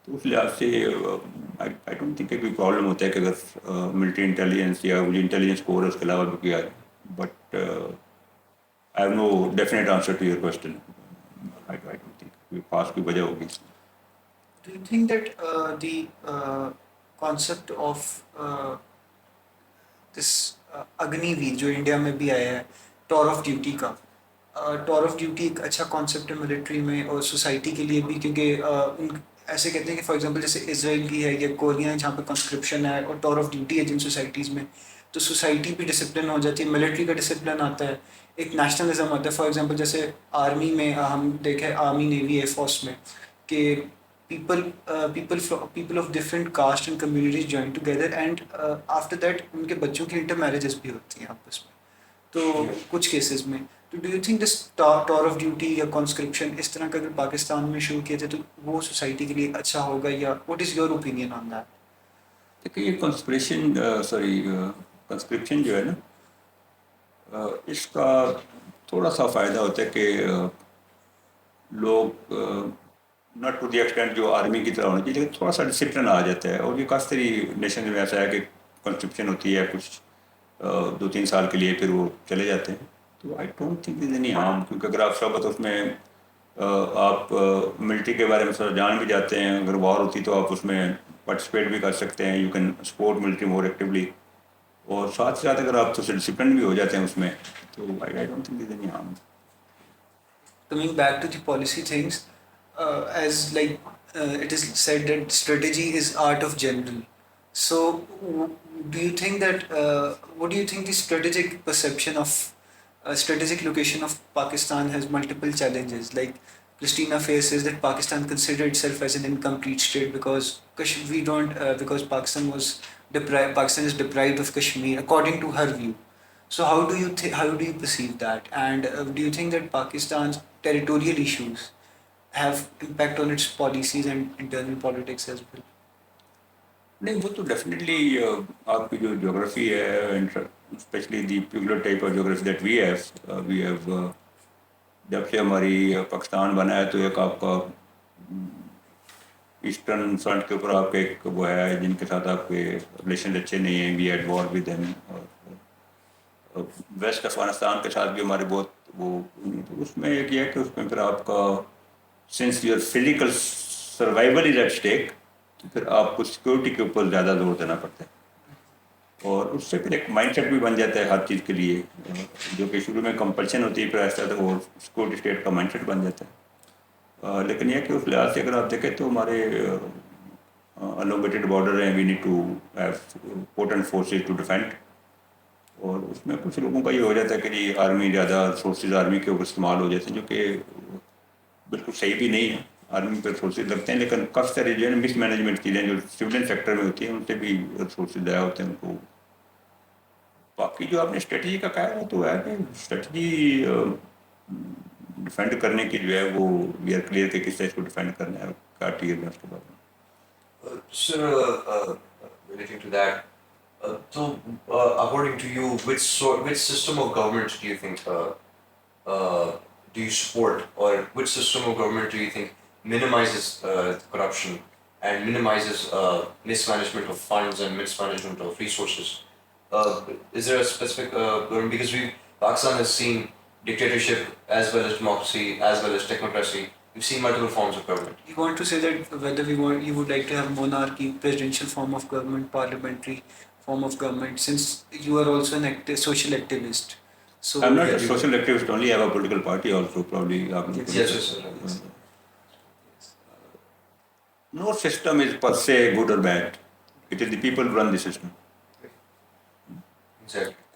تو اس لحاظ سے آئی ڈونٹ تھنک کہ کوئی پرابلم ہوتا ہے کہ اگر ملٹری انٹیلیجنس یا مجھے انٹیلیجنس کور اس کے علاوہ بھی کیا ہے. But I have no definite answer to your question. I don't think کوئی خاص کوئی وجہ ہوگی. Do you think that the concept of this Agni Veer جو انڈیا میں بھی آیا ہے ٹور آف ڈیوٹی کا، ٹور آف ڈیوٹی ایک اچھا کانسیپٹ ہے ملٹری میں اور سوسائٹی کے لیے بھی، کیونکہ ایسے کہتے ہیں کہ فار ایگزامپل جیسے اسرائیل کی ہے یا کوریا ہے جہاں پہ کنسکرپشن ہے اور ٹور آف ڈیوٹی ہے جن سوسائٹیز میں، تو سوسائٹی بھی ڈسپلن ہو جاتی ہے، ملٹری کا ڈسپلن آتا ہے، ایک نیشنلزم آتا ہے. فار ایگزامپل جیسے آرمی میں ہم دیکھیں، آرمی نیوی ایئر فورس میں کہ people of different caste and communities join together and after that ان کے بچوں کی انٹر میرجز بھی ہوتی ہیں آپس میں. تو کچھ کیسز میں تو do you think this tour of duty یا کانسکرپشن اس طرح کا اگر پاکستان میں شروع کیا جائے تو وہ سوسائٹی کے لیے اچھا ہوگا، یا what is your opinion on that? دیکھیے یہ کنسکرپشن جو ہے نا، اس کا تھوڑا سا فائدہ ہوتا ہے کہ لوگ ناٹ ٹو دی ایکسٹینٹ جو آرمی کی طرح ہونا چاہیے، لیکن تھوڑا سا ڈسپلن آ جاتا ہے. اور یہ خاص طری نیشن میں ایسا ہے کہ کنسکرپشن ہوتی ہے کچھ 2-3 سال کے لیے، پھر وہ چلے جاتے ہیں. تو آئی don't think is any harm, کیونکہ اگر آپ صحبت اس میں آپ ملٹری کے بارے میں تھوڑا جان بھی جاتے ہیں، اگر وار ہوتی تو آپ اس میں پارٹیسپیٹ بھی کر سکتے ہیں، you can support military more actually. اور ساتھ ساتھ اگر آپ تو ڈسپلن بھی ہو جاتے ہیں اس میں، تو آئی don't think is any harm. Coming back to the policy things, as like it is said that strategy is art of general. So, do you think that what do you think the strategic perception of strategic location of Pakistan has multiple challenges? Like Christina faces that Pakistan consider itself as an incomplete state because we don't because Pakistan is deprived of Kashmir according to her view. So how do you perceive that, and do you think that Pakistan's territorial issues have impact on its policies and internal politics as well? نہیں، وہ تو definitely آپ کی جو جغرافی ہے، especially the peculiar type of جغرافی that we have جب سے ہماری پاکستان بنا ہے، تو ایک آپ کا ایسٹرن فرنٹ کے اوپر آپ کا ایک وہ ہے جن کے ساتھ آپ کے ریلیشن اچھے نہیں ہیں، وی ایٹ وار ود دیم. اور ویسٹ افغانستان کے ساتھ بھی ہمارے بہت وہ، تو اس میں ایک یہ ہے کہ اس میں پھر آپ کا sense your physical survival is at stake, تو پھر آپ کو سیکورٹی کے اوپر زیادہ زور دینا پڑتا ہے. اور اس سے پھر ایک مائنڈ سیٹ بھی بن جاتا ہے ہر چیز کے لیے، جو کہ شروع میں کمپلشن ہوتی ہے، پھر ایسا تو وہ سیکورٹی اسٹیٹ کا مائنڈ سیٹ بن جاتا ہے. لیکن یہ کہ اس لحاظ سے اگر آپ دیکھیں تو ہمارے الوگیٹڈ بارڈر ہیں، we need to have potent forces to defend. اور اس میں کچھ لوگوں کا یہ ہو جاتا ہے کہ جی آرمی زیادہ ریسورسز آرمی کے اوپر استعمال ہو جاتے ہیں، جو کہ بالکل صحیح بھی نہیں ہے. آرمی پہ ریسورسز لگتے ہیں، لیکن کافی ساری جو ہے مس مینجمنٹ چیزیں جو سویلین سیکٹر میں ہوتی ہیں ان سے بھی ریسورسز ضائع ہوتے ہیں ان کو. باقی جو آپ نے اسٹریٹجی کا کہا ہے وہ تو ہے کہ اسٹریٹجی ڈیفینڈ کرنے کی جو ہے وہ وی آر کلیئر کہ کس طرح اس کو ڈیفینڈ کرنا ہے، کیا ٹیئر میں اس کے بارے میں. Sir, relating to that, so according to you, which system of government do you think do you support, or which system of government do you think minimizes corruption and minimizes mismanagement of funds and mismanagement of resources? Is there a specific government? Because Pakistan has seen dictatorship as well as democracy as well as technocracy. We've seen multiple forms of government. You want to say that whether you would like to have monarchy, presidential form of government, parliamentary form of government, since you are also an social activist. So I'm not a social activist only, I have a political party also, probably. Yes, sir. No system is per se good or bad. It is the people who run the system. Exactly.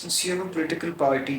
Since you have a political party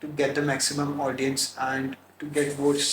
to get the maximum audience and to get votes,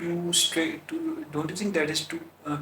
too strict? Don't you think that is too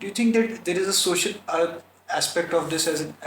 Do you think that there is a social aspect of this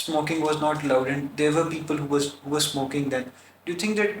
smoking was not allowed and there were people who were smoking then. Do you think that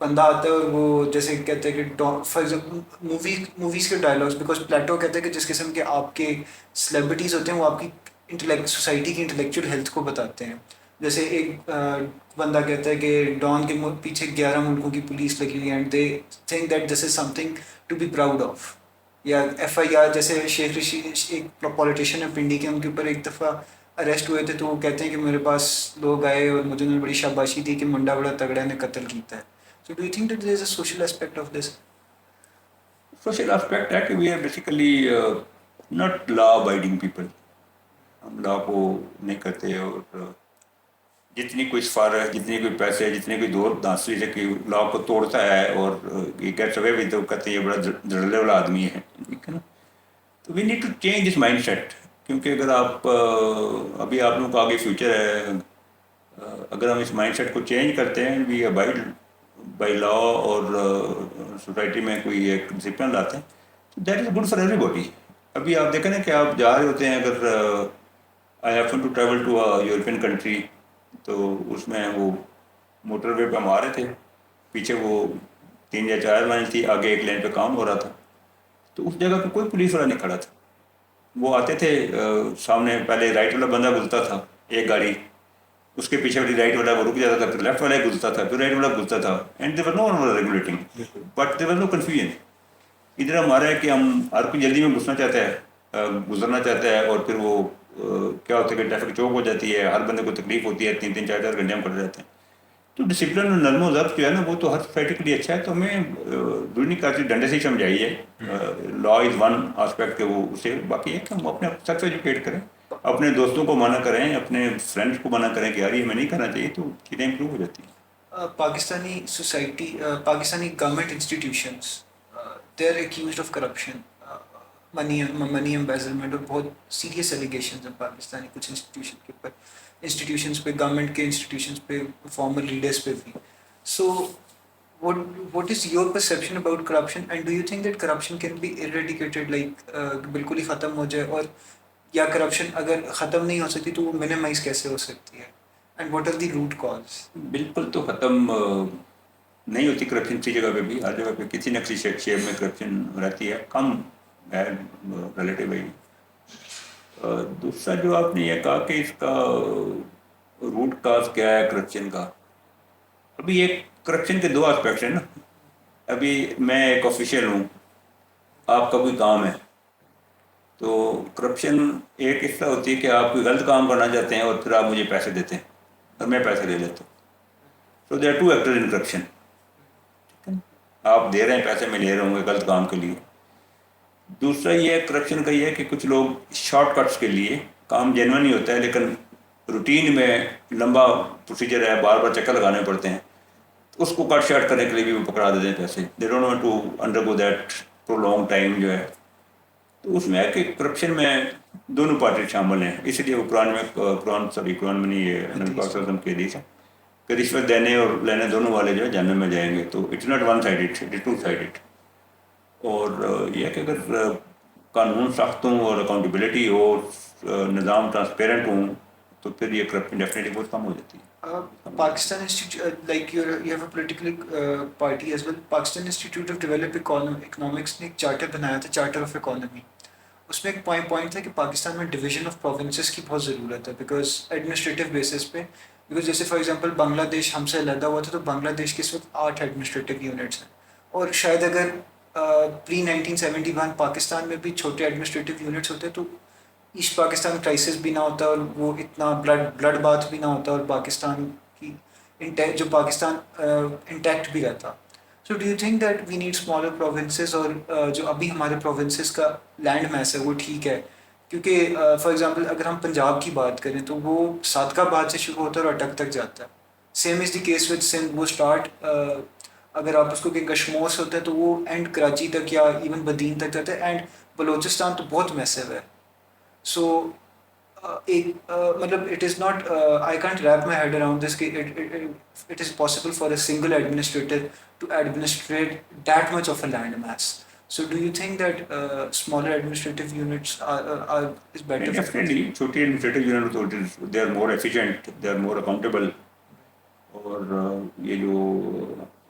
بندہ آتا ہے اور وہ جیسے کہتے ہیں کہ for example movies کے ڈائلاگس، بیکاز پلیٹو کہتے ہیں کہ جس قسم کے آپ کے سلیبریٹیز ہوتے ہیں وہ آپ کی سوسائٹی کی انٹلیکچوئل ہیلتھ کو بتاتے ہیں. جیسے ایک بندہ کہتا ہے کہ ڈان کے پیچھے 11 ملکوں کی پولیس لگی ہوئی ہے and they think that this is something to be proud of. یا ایف آئی آر جیسے شیخ رشید ایک پولیٹیشین ہے پنڈی کے، ان کے اوپر ایک دفعہ اریسٹ ہوئے تھے تو وہ کہتے ہیں کہ میرے پاس لوگ آئے اور مجھے انہوں نے بڑی شاباشی دی کہ منڈا بڑا تگڑا نے قتل کیتا ہے. So do you think that there is a social aspect of this? Social aspect ہے کہ we are basically not law abiding people. ہم لا کو نہیں کرتے، اور جتنی کوئی سفارش، جتنی کوئی پیسے، جتنی کوئی دور دانسری سے کہ لا کو توڑتا ہے اور یہ گیٹس اوے ود، کہتے ہیں یہ بڑا جڑلے والا آدمی ہے. ٹھیک ہے نا. تو we need to change this mindset. کیونکہ اگر آپ ابھی آپ لوگوں کا آگے فیوچر ہے، اگر ہم اس مائنڈ سیٹ کو چینج کرتے ہیں، وی ابائڈ بائی لا اور سوسائٹی میں کوئی ایک ڈسپلن لاتے ہیں، تو that is good for every body. ابھی آپ دیکھیں نا کہ آپ جا رہے ہوتے ہیں، اگر I happen to travel to European country, تو اس میں وہ موٹر وے پہ ہم آ رہے تھے، پیچھے وہ 3 یا 4 لائن تھی، آگے ایک لائن پہ کام ہو رہا تھا. تو اس جگہ پہ کوئی پولیس والا نہیں کھڑا تھا. وہ آتے تھے سامنے، پہلے رائٹ والا بندہ گزرتا تھا ایک گاڑی، اس کے پیچھے والی رائٹ والا وہ رک جاتا تھا، پھر لیفٹ والا گزرتا تھا، پھر رائٹ والا گزرتا تھا. And there were no one regulating, but there were no confusion. ادھر ہمارا ہے کہ ہم ہر کوئی جلدی میں گھسنا چاہتا ہے، گزرنا چاہتا ہے، اور پھر وہ کیا ہوتا ہے کہ ٹریفک چوک ہو جاتی ہے، ہر بندے کو تکلیف ہوتی ہے، 3 4 4 گھنٹے ہم کھڑے رہتے ہیں. تو ڈسپلن اور نظم و ضبط جو ہے نا، وہ تو ہر سوسائٹی کے لیے اچھا ہے. تو ہمیں دنیا کا ڈنڈے سے ہی سمجھائیے. لا از ون آسپیکٹ، کہ وہ اسے باقی ہے کہ ہم اپنے سیلف ایجوکیٹ کریں، اپنے دوستوں کو منع کریں، اپنے فرینڈس کو منع کریں کہ یار یہ ہمیں نہیں کرنا چاہیے، تو چیزیں امپروو ہو جاتی ہیں. Pakistani society, Pakistani government institutions they are accused of corruption, money embezzlement, اور بہت سیریس ایلیگیشنز ہیں پاکستانی کچھ انسٹیٹیوشنس پہ، گورنمنٹ کے انسٹیٹیوشنس پہ، فارمر لیڈرس پہ بھی. سو what is your perception about corruption, and do you think that corruption can be eradicated, like بالکل ہی ختم ہو جائے، اور یا کرپشن اگر ختم نہیں ہو سکتی تو وہ منیمائز کیسے ہو سکتی ہے، and what are the root cause? بالکل تو ختم نہیں ہوتی کرپشن کسی جگہ پہ بھی. ہر جگہ پہ کسی نہ کسی شیپ میں کرپشن رہتی ہے، کم ہے ریلیٹیو ہے. دوسرا جو آپ نے یہ کہا کہ اس کا روٹ کاز کیا ہے کرپشن کا، ابھی ایک کرپشن کے 2 آسپیکٹس ہیں نا. ابھی میں ایک آفیشیل ہوں، آپ کا کوئی کام ہے، تو کرپشن ایک حصہ ہوتی ہے کہ آپ کوئی غلط کام کرنا چاہتے ہیں اور پھر آپ مجھے پیسے دیتے ہیں اور میں پیسے لے لیتا ہوں. So there are 2 actors in corruption. آپ دے رہے ہیں پیسے، میں لے رہا ہوں غلط کام کے لیے. دوسرا یہ کرپشن کا یہ ہے کہ کچھ لوگ شارٹ کٹس کے لیے، کام جینون ہی ہوتا ہے لیکن روٹین میں لمبا پروسیجر ہے، بار بار چکر لگانے پڑتے ہیں، اس کو کٹ شارٹ کرنے کے لیے بھی وہ پکڑا دیتے ہیں پیسے. They don't want to undergo that prolong time جو ہے. تو اس میں ہے کہ کرپشن میں دونوں پارٹی شامل ہیں. اس لیے وہ قرآن میں نہیں، یہ نبی پاک صلی اللہ علیہ وسلم کی حدیث ہے کہ رشوت دینے اور لینے دونوں والے جو ہے جہنم میں جائیں گے. تو it's not one sided, it is 2 sided. اور یہ کہ اگر قانون سخت ہوں اور اکاؤنٹیبلٹی ہو، نظام ٹرانسپیرنٹ ہوں، تو پھر یہ کرپشن ڈیفینیٹلی بہت کم ہو جاتی ہے. Pakistan institute, like you have a political party as well, Pakistan institute of develop economics نے ایک چارٹر بنایا تھا، چارٹر آف اکانومی. اس میں ایک پوائنٹ تھا کہ پاکستان میں ڈویژن آف پروونسز کی بہت ضرورت ہے، بیکاز ایڈمنسٹریٹو بیسس پہ، بیکاز جیسے فار ایگزامپل بنگلہ دیش ہم سے علیحدہ ہوا تھا تو بنگلہ دیش کے اس وقت 8 ایڈمنسٹریٹو یونٹس ہیں، اور شاید اگر پری 1971 پاکستان میں بھی چھوٹے ایڈمنسٹریٹو یونٹس ہوتے تو ایسٹ پاکستان کرائسس بھی نہ ہوتا، اور وہ اتنا بلڈ باتھ بھی نہ ہوتا، اور پاکستان کی جو پاکستان انٹیکٹ بھی رہتا. So do you think that we need smaller provinces, اور جو ابھی ہمارے پروونسز کا لینڈ میس ہے وہ ٹھیک ہے؟ کیونکہ فار ایگزامپل اگر ہم پنجاب کی بات کریں تو وہ صادقہ آباد سے شروع ہوتا ہے اور اٹک تک جاتا ہے. Same is the case with Sindh, وہ اسٹارٹ اگر آپ اس کو کہ کشمور سے ہوتا ہے تو وہ اینڈ کراچی تک یا ایون بدین تک جاتا ہے، اینڈ بلوچستان تو بہت میسو ہے. سو ایک مطلب it is not, I can't wrap my head around this کہ it is possible for a single administrator to administrate that much of a land mass. So do you think that smaller administrative units is better? Definitely, چھوٹی administrative unit they are more efficient, they are more accountable. اور یہ جو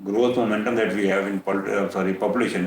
growth momentum that we have in population,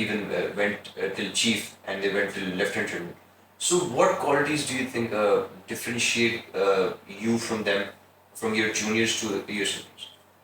even went till chief and they went till lieutenant general. So what qualities do you think differentiate you from them, from your juniors to your seniors?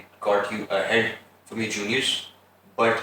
it got you ahead from your juniors, but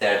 that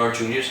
not juniors,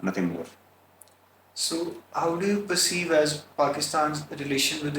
nothing more. So, how do you perceive as Pakistan's relations with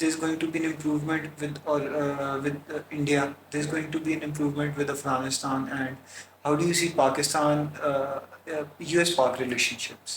there's going to be an improvement with India? There's going to be an improvement with Afghanistan, and how do you see Pakistan, US-Pak relationships?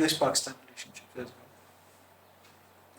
US-Pakistan relationships as well.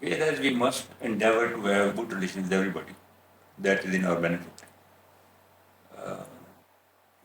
whereas we must endeavor to have good relations with everybody, that is in our benefit.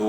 2,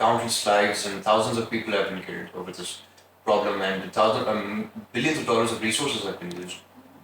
countless lives and thousands of people have been killed over this problem, and billions of dollars of resources have been used.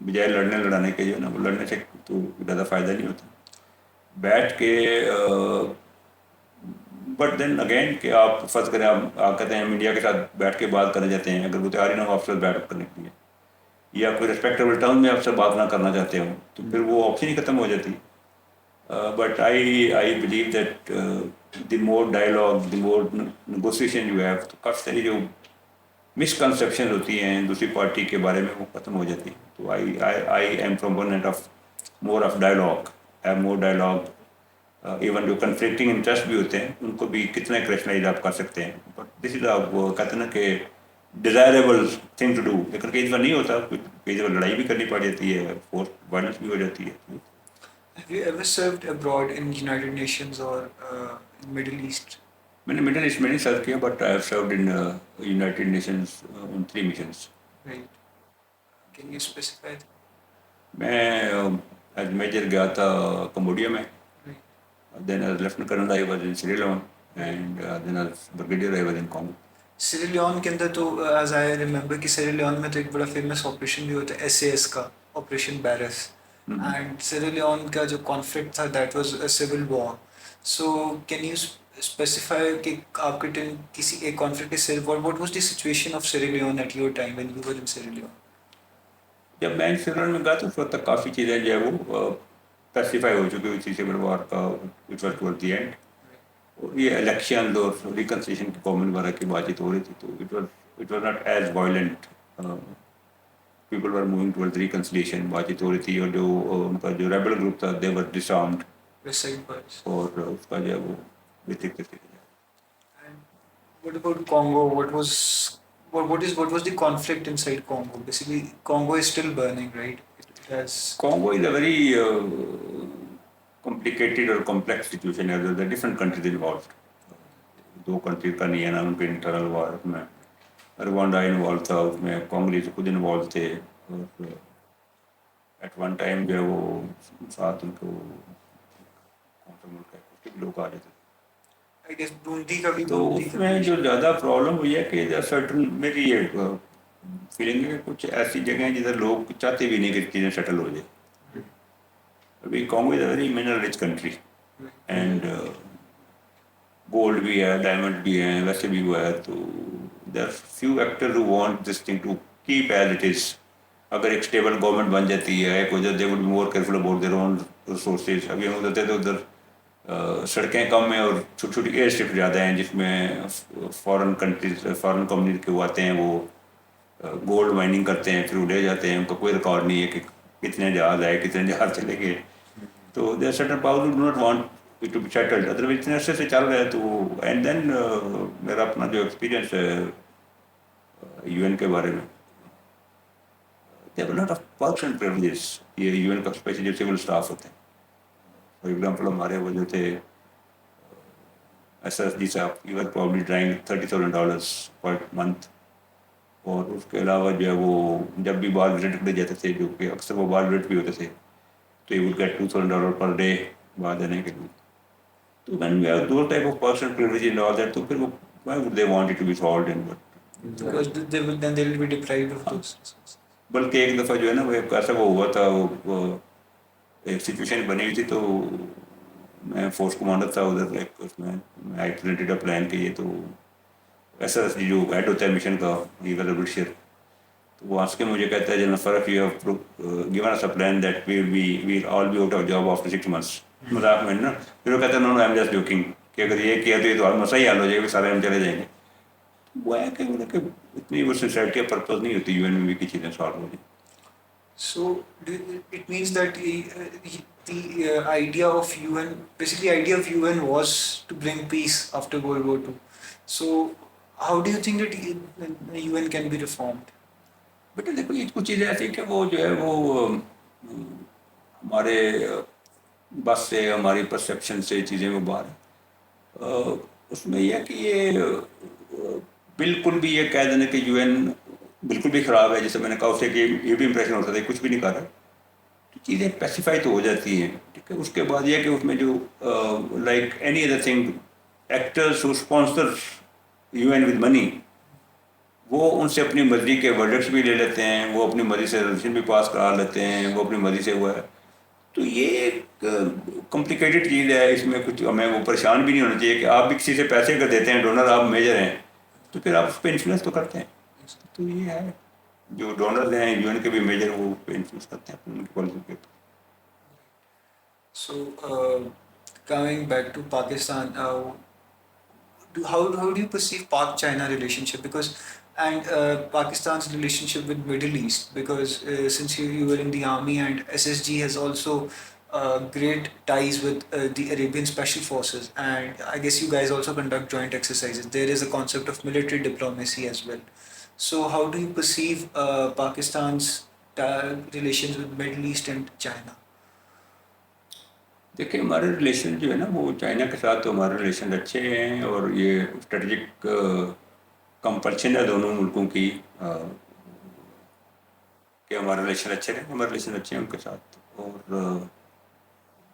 بجائے لڑنے لڑانے کے جو ہے نا وہ لڑنے سے تو زیادہ فائدہ نہیں ہوتا بیٹھ کے. بٹ دین اگین کہ آپ فرض کریں آپ کہتے ہیں میڈیا کے ساتھ بیٹھ کے بات کرنے جاتے ہیں, اگر وہ تیاری نہ ہو آپ سے بیٹھ کرنے کے لیے, یا کوئی ریسپیکٹیبل ٹرم میں آپ سے بات نہ کرنا چاہتے ہو, تو پھر وہ آپشن ہی ختم ہو جاتی. But I believe that the more dialogue, the more negotiation you have, تو کافی ساری جو مسکنسیپشن ہوتی ہیں دوسری پارٹی کے بارے میں وہ ختم ہو جاتی ہیں. تو I am proponent of more of dialogue, more dialogue. Even جو کنفلکٹنگ انٹرسٹ بھی ہوتے ہیں ان کو بھی کتنا کریشنائز آپ کر سکتے ہیں. بٹ دس از وہ کہتے ہیں نا کہ ڈیزائریبل تھنگ ٹو ڈو, لیکن کئی دفعہ نہیں ہوتا, کئی دفعہ لڑائی بھی کرنی پڑ جاتی ہے, فورس وائلنس بھی ہو جاتی ہے. Have you ever served abroad in United Nations or in Middle East? میں نے مڈل ایسٹ میں نہیں سرو کیا, but I have served in United Nations in 3 missions. Right. Can you specify that? میں as major گیا تھا Cambodia میں, Right. Then as lieutenant colonel I was in Sierra Leone, and then as brigadier I was in Congo. Sierra Leone کے اندر تو as I remember کہ سری Leone میں تو ایک بڑا فیمس آپریشن بھی ہوتا ہے SAS کا, operation Barras. And Sierra Leone کا جو کانفلکٹ تھا that was a civil war. So can you specify کہ آپ کے ٹائم کسی ایک کانفلکٹ کے سر what was the situation of Sierra Leone at your time when you were in Sierra Leone? جب میں سری لون میں گیا تو اس وقت تک کافی چیزیں جو ہے وہ پیسیفائی ہو چکی ہوئی تھی سول وار کا, it was toward the end. اور یہ الیکشن اور ریکنسیشن کی کامن وغیرہ کی بات چیت ہو رہی تھی, تو it was not as violent. People were moving toward reconciliation, بات چیت ہو رہی تھی, اور جو ان کا جو ریبل گروپ تھا دے ور ڈسارمڈ, اور اس کا جو ہے وہ بیسک طریقے سے. What about Congo? What was the conflict inside Congo? Basically, Congo is still burning, right? It has. Congo is a very complicated or complex situation. There are different countries involved. 2 countries کا نہیں ہے نا, ان کے internal وار میں Rwanda involve تھا, اس میں کانگولیز خود involve تھے, اور ایٹ ون ٹائم جو ہے وہ ساتھ ان کو کون سا ملک ہے اس کے بھی لوگ آ جاتے تھے. I guess Burundi کا بھی. تو اس میں جو زیادہ پرابلم ہوئی ہے کہ سرٹن, میری یہ فیلنگ ہے کہ کچھ ایسی جگہیں ہیں جدھر لوگ چاہتے بھی نہیں کہ چیزیں سیٹل ہو جائے. ابھی Congo is a very mineral rich country, and gold بھی ہے, ڈائمنڈ بھی ہیں, ویسے بھی ہوا ہے, تو there are few actor who want this thing to keep as it is. اگر ایک اسٹیبل گورنمنٹ بن جاتی ہے, ایک وجہ they would be more careful about their own resources. ابھی ہم ادھر تھے تو ادھر سڑکیں کم ہیں اور چھوٹی چھوٹی ایئر اسٹرپ زیادہ ہیں, جس میں فارن کنٹریز, فارن کمپنیز کے وہ آتے ہیں, وہ گولڈ مائننگ کرتے ہیں, پھر اڑے جاتے ہیں, ان کا کوئی ریکارڈ نہیں ہے کہ کتنے جہاز آئے, کتنے جہاز چلے گئے. تو there certain power do not want it to be settled, otherwise اتنے عرصے سے چل رہا ہے. تو اینڈ دین میرا اپنا جو ایکسپیرئنس ہے یو این کے بارے میں, there are lot of perks and privileges. یہ یو این کا اسپیشلی جو سول اسٹاف ہوتے ہیں, فار ایگزامپل ہمارے وہ جو تھے ایس ایس ڈی صاحب, you are probably drawing $30,000 per month. اور اس کے علاوہ جو ہے وہ جب بھی بال وزٹ کرے جاتے تھے, جو کہ اکثر وہ بال وزٹ بھی ہوتے تھے, تو you would get $2,000 per day باہر جانے کے لیے. تو when we have those type of personal privilege and all that, تو پھر وہ why would they want it to be solved in. Because then they will be deprived of those. بلکہ ایک دفعہ جو ہے نا وہ ایک ایسا وہ ہوا تھا, وہ ایک سچویشن بنی ہوئی تھی, تو میں فورس کمانڈر تھا ادھر, لائک اس میں آئی پریزنٹڈ اے پلان کے یہ, تو ایسا جو ہیڈ ہوتا ہے مشن کا, یہ والا برشیر, تو وہ ہنس کے مجھے کہتا ہے جنرل فرق you have given us a plan that we all be out of job after 6 months. مذاق میں نا, پھر وہ کہتا ہے no no I am just joking, کہ اگر یہ کیا تو یہ تو مسئلہ ہی حل ہو جائے گا, سارے ہم چلے جائیں گے. وہ ہے کہ اتنی وہ سنسیئرٹی کا پرپز نہیں ہوتی یو این میں بھی کی چیزیں سالو ہو جائیں. So it means that the idea of UN, basically idea of UN was to bring peace after World War II. So how do you think that UN can be reformed? بیٹا دیکھو, یہ کچھ چیزیں ایسی کہ وہ جو ہے وہ ہمارے بس سے, ہماری پرسیپشن سے چیزیں وہ باہر ہیں. اس میں یہ ہے کہ یہ بالکل بھی یہ کہہ دینا کہ یو این بالکل بھی خراب ہے, جیسے میں نے کہا اس سے کہ یہ بھی امپریشن ہوتا تھا کچھ بھی نہیں کر رہا, تو چیزیں اسپیسیفائی تو ہو جاتی ہیں. ٹھیک ہے, اس کے بعد یہ کہ اس میں جو like any other thing, actress ہو sponsor U N with money, وہ ان سے اپنی مرضی کے ورڈکٹس بھی لے لیتے ہیں, وہ اپنی مرضی سے ریزولوشن بھی پاس کرا لیتے ہیں, وہ اپنی مرضی سے ہوا ہے. تو یہ ایک کمپلیکیٹڈ چیز ہے, اس میں کچھ ہمیں وہ پریشان بھی نہیں ہونا چاہیے کہ آپ بھی کسی سے پیسے کر دیتے ہیں, ڈونر آپ میجر ہیں, تو پھر آپ اس پہ انفلوئنس تو کرتے ہیں. تو یہ ہے, جو ڈونر ہیں یو این کے بھی میجر, وہ پہ انفلوئنس کرتے ہیں ان کی پالیسی پہ. So, coming back to Pakistan, how do you perceive Pak-China relationship? Because and Pakistan's relationship with Middle East, because since you were in the army, and SSG has also great ties with the Arabian Special Forces, and I guess you guys also conduct joint exercises. There is a concept of military diplomacy as well. So how do you perceive Pakistan's relations with Middle East and China? دیکھیں, ہمارے relation جو ہے نا وہ China کے ساتھ تو ہمارے ریلیشن اچھے ہیں, اور یہ اسٹریٹجک کمپلشن ہے دونوں ملکوں کی کہ ہمارے ریلیشن اچھے رہیں. ہمارے ریلیشن اچھے ہیں ان کے ساتھ. اور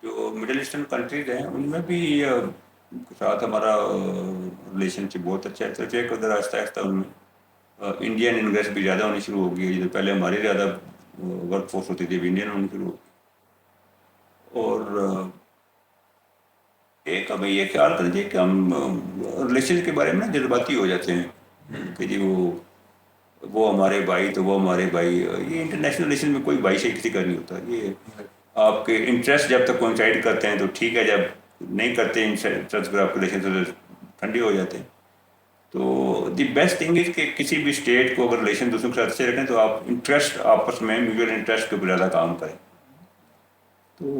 جو مڈل ایسٹرن کنٹریز ہیں ان میں بھی ان کے ساتھ ہمارا ریلیشن شپ بہت اچھا ہے. صرف ایک ادھر آہستہ آہستہ ان میں انڈین انویسٹ بھی زیادہ ہونی شروع ہو گئی ہے. پہلے ہماری زیادہ ورک فورس ہوتی تھی, اب انڈین ہونی شروع ہو گئی. اور ایک ہمیں یہ خیال کر لیجیے کہ ہم ریلیشن کے بارے میں جذباتی ہو جاتے ہیں کہ جی وہ ہمارے بھائی تو وہ ہمارے بھائی. یہ انٹرنیشنل ریلیشن میں کوئی بھائی سے کسی کا نہیں ہوتا. یہ آپ کے انٹرسٹ جب تک کوئنسائڈ کرتے ہیں تو ٹھیک ہے, جب نہیں کرتے انٹرسٹ پھر آپ کے ریلیشن سے ٹھنڈے ہو جاتے ہیں. تو دی بیسٹ تھنگ از کہ کسی بھی اسٹیٹ کو اگر ریلیشن دوسروں کے ساتھ اچھے رکھیں تو آپ انٹرسٹ آپس میں میوچل انٹرسٹ کے اوپر زیادہ کام کریں. تو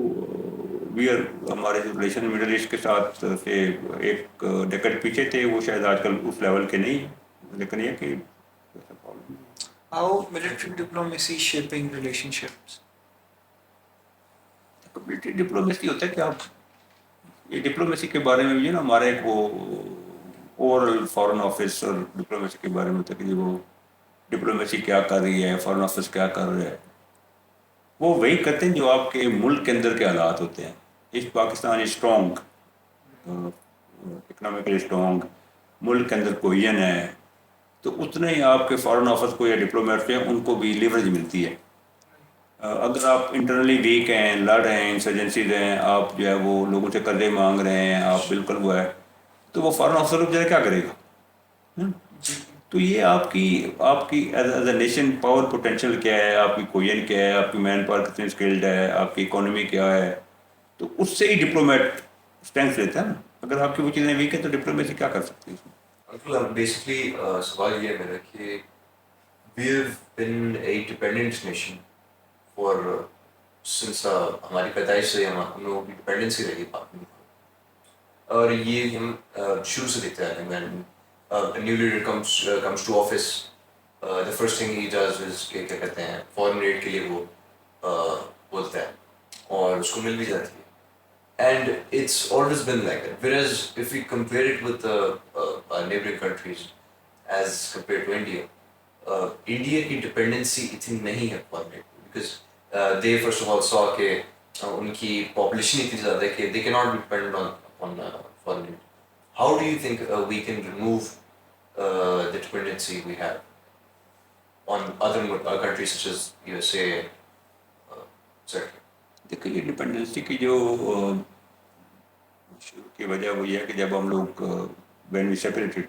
ہمارے جو ریلیشن مڈل ایسٹ کے ساتھ سے ایک ڈیکڈ پیچھے تھے, وہ شاید آج کل اس لیول کے نہیں, لیکن یہ کہ How military diplomacy shaping relationships? Community diplomacy ہوتا ہے کہ آپ یہ ڈپلومیسی کے بارے میں بھی ہے نا, ہمارا ایک وہ اوورل فارن آفس اور ڈپلومیسی کے بارے میں ہوتا ہے کہ وہ ڈپلومیسی کیا کر رہی ہے, فارن آفس کیا کر رہا ہے. وہ وہی کرتے ہیں جو آپ کے ملک کے اندر کے حالات ہوتے ہیں. اس پاکستان اسٹرانگ, اکنامکلی اسٹرانگ, ملک کے اندر کوہیژن ہے, تو اتنا ہی آپ کے فارن آفس کو یا ڈپلومیٹ ہیں ان کو بھی لیوریج ملتی ہے. اگر آپ انٹرنلی ویک ہیں, لڑ رہے ہیں, انسرجنسیز ہیں, آپ جو ہے وہ لوگوں سے قرضے مانگ رہے ہیں, آپ بالکل وہ ہے, تو وہ فارن آفسر جو ہے کیا کرے گا؟ تو یہ آپ کی as a nation power potential کیا ہے, آپ کی کوئین کیا ہے, آپ کی مین پاور کتنی اسکلڈ ہے, آپ کی اکانومی کیا ہے, تو اس سے ہی ڈپلومیٹ اسٹرینتھ لیتا ہے نا. اگر آپ کی وہ چیزیں ویک ہیں تو ڈپلومیسی کیا کر سکتی ہے اس میں؟ انکل بیسکلی سوال یہ ہے میرا کہ we have been a dependent nation for since ہماری پیدائش سے ہم لوگوں کی ڈپینڈنسی رہی پاک میں. اور یہ ہم شروع سے دیکھتے آ رہے ہیں. New leader comes to office, the first thing he does is کہ کیا کہتے ہیں فارن ایڈ کے لیے وہ بولتا ہے اور اس کو مل بھی جاتی ہے. And it's always been like that. Whereas if we compare it with our neighboring countries as compared to India, India کی dependency اتنی نہیں ہے foreign aid because they first of all saw کہ ان کی population اتنی زیادہ ہے کہ they cannot be dependent on foreign aid. How do you think we can remove the dependency we have on other countries such as USA, etc.? دیکھیے, یہ dependency کی جو شروع کی وجہ وہ یہ ہے کہ جب ہم لوگ وین وی سیپریٹڈ,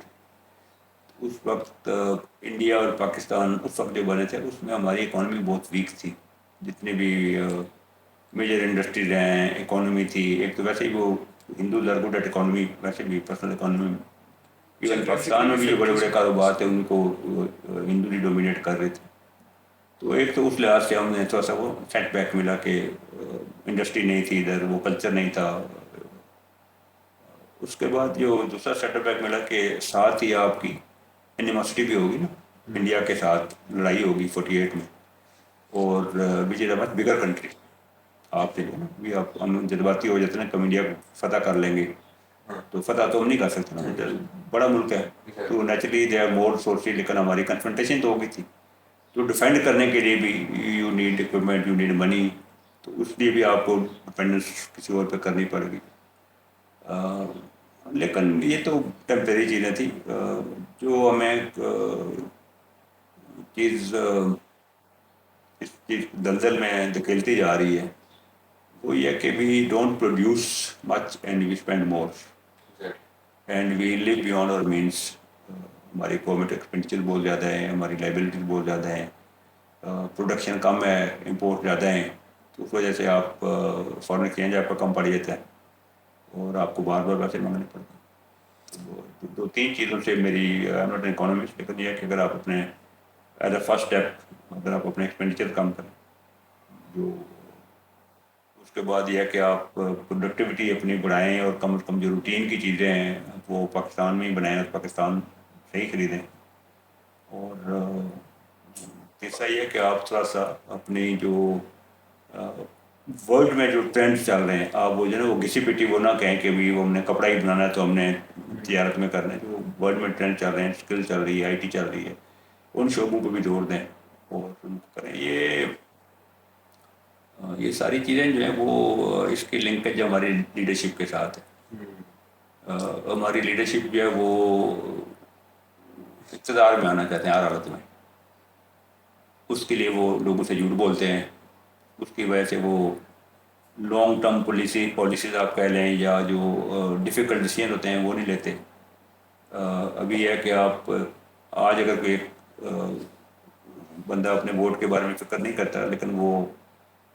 اس وقت انڈیا اور پاکستان اس وقت جو بنے تھے اس میں ہماری اکانومی بہت ویک تھی. جتنے بھی میجر انڈسٹریز ہیں, اکانومی تھی, ایک تو ویسے ہی وہ Hindus are good at economy, ویسے بھی پرسنل اکانومی, ایون پاکستان میں بھی جو بڑے بڑے کاروبار تھے ان کو ہندو ہی ڈومینیٹ کر رہے تھے. تو ایک تو اس لحاظ سے ہم نے تھوڑا سا وہ سیٹ بیک ملا کہ انڈسٹری نہیں تھی ادھر, وہ کلچر نہیں تھا. اس کے بعد جو دوسرا سیٹ بیک ملا کہ ساتھ ہی آپ کی اینیماسٹی بھی ہوگی نا, انڈیا کے ساتھ لڑائی ہوگی 48 میں, اور وچ از اے مچ بگر کنٹری. آپ سے جو ہے نا بھی آپ ہم جذباتی ہو جاتے ہیں کہ ہم انڈیا کو فتح کر لیں گے, تو فتح تو ہم نہیں کر سکتے نا, بڑا ملک ہے تو naturally they are more sources, لیکن ہماری کنفرنٹیشن تو ہوگی تھی. تو ڈیفینڈ کرنے کے لیے بھی you need equipment, you need money, تو اس لیے بھی آپ کو ڈپینڈنس کسی اور پہ کرنی پڑے گی. لیکن یہ تو ٹیمپریری چیزیں تھیں. جو ہمیں چیز اس چیز دلدل میں دھکیلتی جا رہی ہے وہ یہ کہ we don't produce much and we spend more and we live beyond our means. ہماری گورنمنٹ ایکسپینڈیچر بہت زیادہ ہیں, ہماری لائبلٹیز بہت زیادہ ہیں, پروڈکشن کم ہے, امپورٹ زیادہ ہیں, تو اس وجہ سے آپ فارن ایکسچینج آپ کا کم پڑ جاتا ہے اور آپ کو بار بار پیسے مانگنے پڑتے ہیں. دو تین چیزوں سے میری ناٹ این اکانومسٹ, لیکن یہ کہ اگر آپ اپنے ایز اے فرسٹ اسٹیپ اگر آپ اپنے ایکسپینڈیچر کم کریں, جو اس کے بعد یہ ہے کہ آپ پروڈکٹیوٹی اپنی بڑھائیں اور کم از کم جو روٹین کی چیزیں ہیں وہ پاکستان میں ہی بنائیں اور پاکستان سے ہی خریدیں. اور تیسرا یہ ہے کہ آپ تھوڑا سا اپنی جو ورلڈ میں جو ٹرینڈس چل رہے ہیں آپ وہ جو ہے نا وہ گھسی پٹی وہ نہ کہیں کہ بھی وہ ہم نے کپڑا ہی بنانا ہے تو ہم نے تجارت میں کرنا ہے. جو ورلڈ میں ٹرینڈ چل رہے ہیں, اسکل چل رہی ہے, آئی ٹی چل رہی ہے, ان شعبوں کو بھی زور دیں اور ان کو کریں. یہ ساری چیزیں جو ہیں وہ اس کی لنکیج ہماری لیڈرشپ کے ساتھ ہے. ہماری لیڈرشپ جو ہے وہ اقتدار میں آنا چاہتے ہیں ہر حالت میں. اس کے لیے وہ لوگوں سے جھوٹ بولتے ہیں, اس کی وجہ سے وہ لانگ ٹرم پالیسیز آپ کہہ لیں یا جو ڈیفیکلٹ ڈیسیژن ہوتے ہیں وہ نہیں لیتے. ابھی یہ ہے کہ آپ آج اگر کوئی بندہ اپنے ووٹ کے بارے میں فکر نہیں کرتا لیکن وہ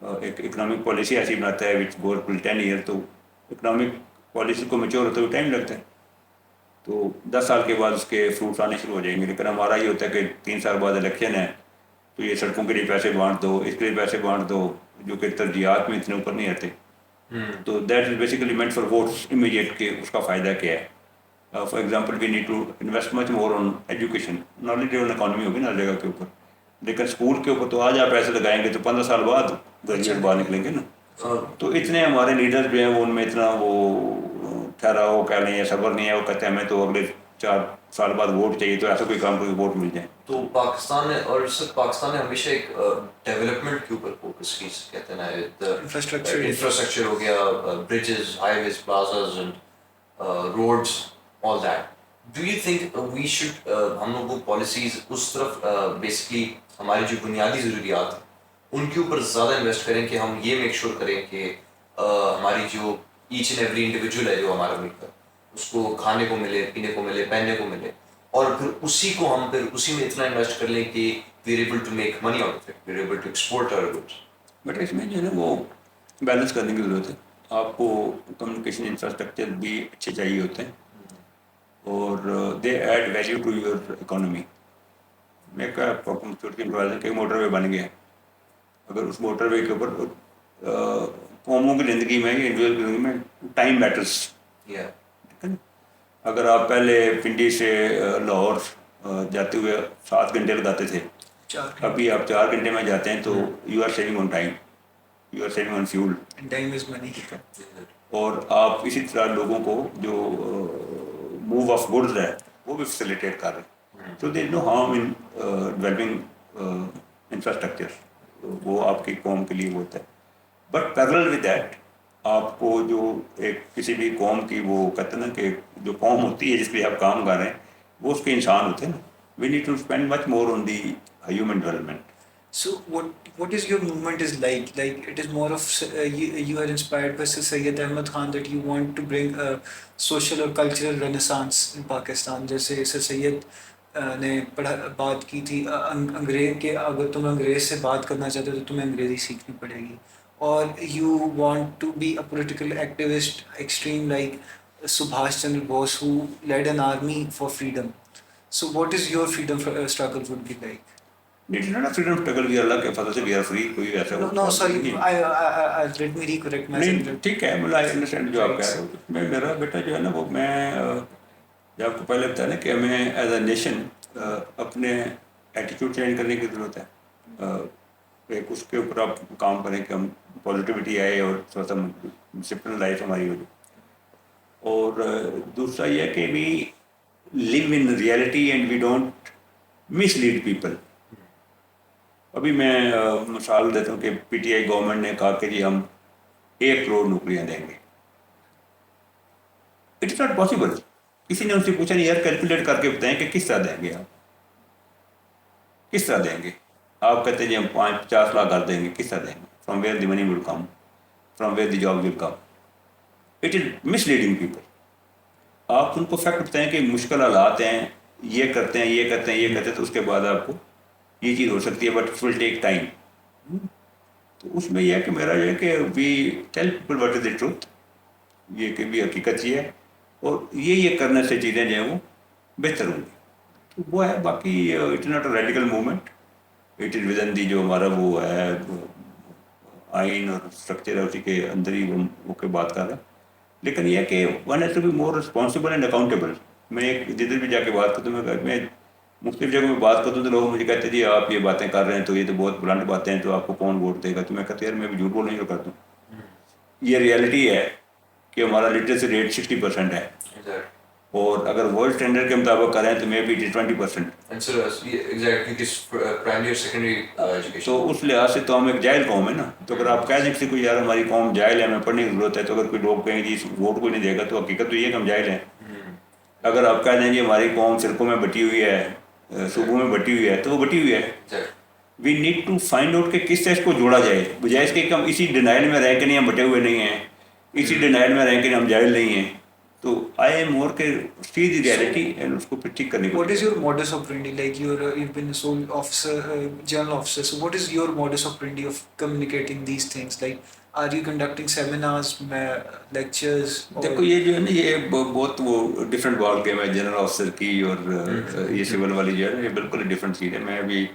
ایک اکنامک پالیسی ایسی بناتا ہے وچ گوز فل 10 ایئر, تو اکنامک پالیسی کو میچور ہوتے ہوئے ٹائم لگتا ہے, تو 10 سال کے بعد اس کے فروٹس آنے شروع ہو جائیں گے. لیکن ہمارا یہ ہوتا ہے کہ 3 سال بعد الیکشن ہے تو یہ سڑکوں کے لیے پیسے بانٹ دو, اس کے لیے پیسے بانٹ دو, جو کہ ترجیحات میں اتنے اوپر نہیں آتے. تو that is basically meant for votes immediate, کہ اس کا فائدہ کیا ہے. For example we need to invest much more on education. Knowledge driven economy ہوگی نا ہر جگہ کے اوپر, لیکن اسکول کے اوپر تو آج آپ پیسے لگائیں گے تو 15 سال بعد گریجویٹ باہر نکلیں گے نا. تو اتنے ہمارے لیڈر جو ہیں وہ ان میں اتنا وہ ٹھہراؤ کہہ لیں یا صبر نہیں ہے, وہ کہتے ہیں ہمیں تو اگلے 4 سال بعد ووٹ چاہیے, تو ایسا کوئی کام کوئی ووٹ مل جائے. تو پاکستان نے اور صرف پاکستان نے ہمیشہ ایک ڈیولپمنٹ کے اوپر فوکس کی, کہتے ہیں نا انفراسٹرکچر ہو گیا, bridges, highways, plazas and roads, all that. Do you think we should, ہم لوگوں کو پالیسیز اس طرف بیسکلی ہماری جو بنیادی ضروریات ہیں ان کے اوپر زیادہ انویسٹ کریں کہ ہم یہ میک شور کریں کہ ہماری جو ایچ اینڈ ایوری انڈیویجول ہے جو ہمارا ملک ہے اس کو کھانے کو ملے, پینے کو ملے, پہننے کو ملے, اور پھر اسی کو ہم پھر اسی میں اتنا انویسٹ کر لیں کہ we are able to make money out of it, we are able to export our goods. But اس میں جو ہے نا وہ بیلنس کرنے کی ضرورت ہے. آپ کو کمیونیکیشن انفراسٹرکچر بھی اچھے چاہیے ہوتے ہیں اور they add value to your economy. میں کیا کہ موٹر وے بن گیا, اگر اس موٹر وے کے اوپر قوموں کی زندگی میں یا انڈیویجول کی زندگی میں ٹائم میٹرس. اگر آپ پہلے پنڈی سے لاہور جاتے ہوئے 7 گھنٹے لگاتے تھے, ابھی آپ 4 گھنٹے میں جاتے ہیں تو you are saving on time, you are saving on fuel, time is money. اور آپ اسی طرح لوگوں کو جو موو آف گڈز ہے وہ بھی فیسیلیٹیٹ کر رہے ہیں. تو there is no harm in developing infrastructure, وہ آپ کی قوم کے لیے ہوتا ہے. بٹ پیرلل ود دیٹ آپ کو جو ایک کسی بھی قوم کی وہ کہتے ہیں نا کہ جو قوم ہوتی ہے جس پہ آپ کام کر رہے ہیں وہ اس کے انسان ہوتے ہیں نا. We need to spend much more on the human development. So what is your movement is like? Like it is more of you are inspired by Sir Syed Ahmed Khan that you want to bring a social or cultural renaissance in Pakistan. جیسے سر سید نے بات کی تھی انگریز کے, اگر تم انگریز سے بات کرنا چاہتے ہو تو تمہیں انگریزی سیکھنی پڑے گی. اور you want to be a political activist extreme like Subhash Chandra Bose who led an army for freedom. So what is your freedom struggle would be like? It is not a freedom struggle, we are Allah کے فضل سے we are free. کوئی ایسا No, sorry, let me recorrect myself. نہیں ٹھیک ہے, مطلب I understand جو آپ کہہ رہے ہو. میں میرا بیٹا جو ہے نا وہ میں جو آپ کو پہلے بتایا نا کہ ہمیں ایز اے نیشن اپنے ایٹیٹیوڈ چینج کرنے کی ضرورت ہے. ایک اس کے اوپر آپ کام کریں کہ ہم پازیٹیوٹی آئے اور تھوڑا سا ڈسپلن لائف ہماری ہو جائے. اور دوسرا یہ ہے کہ we live in reality and we don't mislead people. ابھی میں مثال دیتا ہوں کہ پی ٹی آئی گورنمنٹ نے کہا کہ جی ہم 1 کروڑ نوکریاں دیں گے. It is not possible. کسی نے ان سے پوچھا نہیں یار کیلکولیٹ کر کے بتائیں کہ کس طرح دیں گے آپ. کس طرح دیں گے؟ آپ کہتے ہیں جی ہم 50 لاکھ کر دیں گے، کس طرح دیں گے؟ From where the money will come, from where the job will come. It is miss leading people. آپ ان کو فیکٹ بتائیں کہ مشکل حالات ہیں، یہ کرتے ہیں یہ کرتے ہیں یہ کرتے ہیں، تو اس کے بعد آپ کو یہ چیز ہو سکتی ہے، but it will take time. تو اس میں یہ ہے کہ میرا یہ ہے کہ we tell people what is the truth, یہ کہ بھی حقیقت یہ ہے، اور یہ کرنے سے چیزیں جو ہیں وہ بہتر ہوں گی. تو وہ ہے. باقی it is not a radical movement, it is within the جو ہمارا وہ ہے آئین اور اسٹرکچر ہے، اسی کے اندر ہی ہم ہو کے بات کر رہے ہیں. لیکن یہ ہے کہ one has to be more responsible and accountable. میں ایک جدھر بھی جا کے بات کرتا ہوں، میں مختلف جگہوں میں بات کرتا ہوں تو لوگ مجھے کہتے ہیں جی آپ یہ باتیں کر رہے ہیں تو یہ تو بہت بلنٹ باتیں ہیں، تو آپ کو کون ووٹ دے گا؟ تو میں کہتا ہوں یار میں بھی جھوٹ بولنے شروع کرتا ہوں. یہ ریئلٹی ہے کہ ہمارا لٹریسی ریٹ 60% ہے، اور اگر ورلڈ اسٹینڈرڈ کے مطابق کریں تو مے بی 20%. تو اس لحاظ سے تو ہم ایک جاہل قوم ہے نا. تو اگر آپ کہہ دیں کسی کو یار ہماری قوم جاہل ہے، ہمیں پڑھنے کی ضرورت ہے، تو اگر کوئی لوگ کہیں جی ووٹ کو نہیں دے گا، تو حقیقت تو یہ ہے کہ ہم جاہل ہیں. اگر آپ کہہ دیں جی ہماری قوم فرقوں میں بٹی ہوئی ہے، صوبوں میں بٹی ہوئی ہے، تو وہ بٹی ہوئی ہے. We need to find out کہ کس طرح اس کو جوڑا جائے، بجائے اس کے کہ ہم اسی ڈینائل میں رہیں کہ نہیں ہم بٹے ہوئے نہیں ہیں، اسی ڈینائل میں رہیں کہ ہم جاہل نہیں ہیں. تو آئی ایم مور کہ سی دی ریئلٹی اینڈ اس کو پھر ٹھیک کرنے کی. What is your modus operandi? Like you've been a sole officer, general officer. So what is your modus operandi of communicating these things? Like, are you conducting seminars, lectures? دیکھو یہ جو ہے نا یہ بہت وہ ڈفرینٹ بال گیم ہے general officer کی اور یہ سول والی جو ہے نا، یہ بالکل ڈفرینٹ چیز ہے. میں ابھی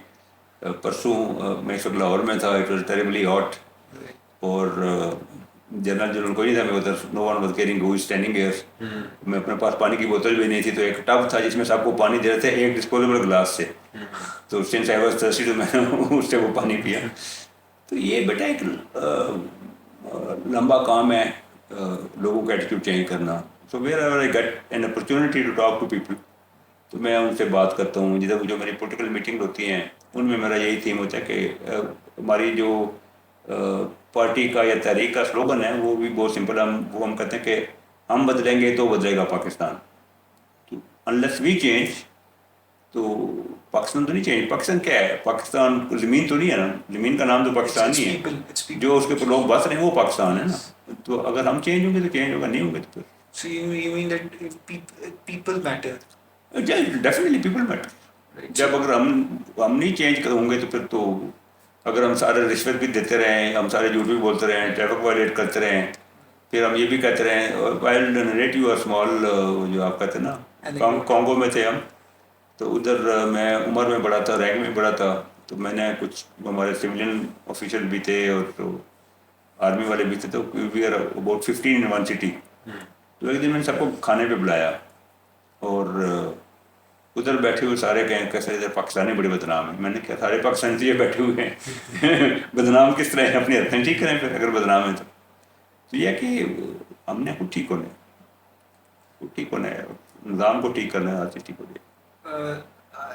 پرسوں میں اس وقت لاہور میں تھا، اٹ واز ٹیریبلی ہاٹ، اور جنرل کوئی نہیں تھا. میں ادھر no one was caring who is standing here. میں اپنے پاس پانی کی بوتل بھی نہیں تھی، تو ایک ٹب تھا جس میں سب کو پانی دے رہے تھے ایک ڈسپوزیبل گلاس سے. تو سنس آئی واز تھرسٹی تو میں نے اس سے وہ پانی پیا. تو یہ بیٹا ایک لمبا کام ہے لوگوں کا ایٹیٹیوڈ چینج کرنا. So wherever I get an opportunity to talk to people, تو میں ان سے بات کرتا ہوں. جدھر جو میری پولیٹیکل میٹنگ ہوتی ہیں ان میں میرا یہی تھیم ہوتا ہے کہ ہماری جو پارٹی کا یا تحریک کا سلوگن ہے وہ بھی بہت سمپل ہے. ہم کہتے ہیں کہ ہم بدلیں گے تو بدلے گا پاکستان. تو انلیس وی چینج تو پاکستان تو نہیں چینج. پاکستان کیا ہے؟ پاکستان زمین تو نہیں ہے نا، زمین کا نام تو پاکستان نہیں ہے، جو اس کے اوپر لوگ بس رہے ہیں وہ پاکستان ہے نا. تو اگر ہم چینج ہوں گے تو چینج ہوگا، نہیں ہوں گے تو پھر. So you mean that people matter? Definitely people matter. جب اگر ہم نہیں چینج ہوں گے تو پھر تو اگر ہم سارے رشوت بھی دیتے رہیں، ہم سارے جھوٹ بھی بولتے رہیں، ٹریفک وائلیٹ کرتے رہیں، پھر ہم یہ بھی کہتے رہیں. وائل نیریٹو اور اسمال جو آپ کہتے ہیں نا، کانگو میں تھے ہم، تو ادھر میں عمر میں بڑا تھا، رینک میں بڑا تھا. تو میں نے کچھ ہمارے سویلین آفیشل بھی تھے اور تو آرمی والے بھی تھے، تو we are about 15 in one city. تو ایک دن میں نے سب کو کھانے پہ بلایا، اور ادھر بیٹھے ہوئے سارے کہیں کہ سر ادھر پاکستانی بڑے بدنام ہیں. میں نے کہا سارے پاکستانی تو یہ بیٹھے ہوئے ہیں بدنام کس طرح ہیں؟ اپنی حرکتیں ٹھیک کریں پھر اگر بدنام ہیں تو یہ کہ ہم نے خود ٹھیک ہونا ہے، نظام کو ٹھیک کرنا ہے، ہر چیز ٹھیک ہو جائے.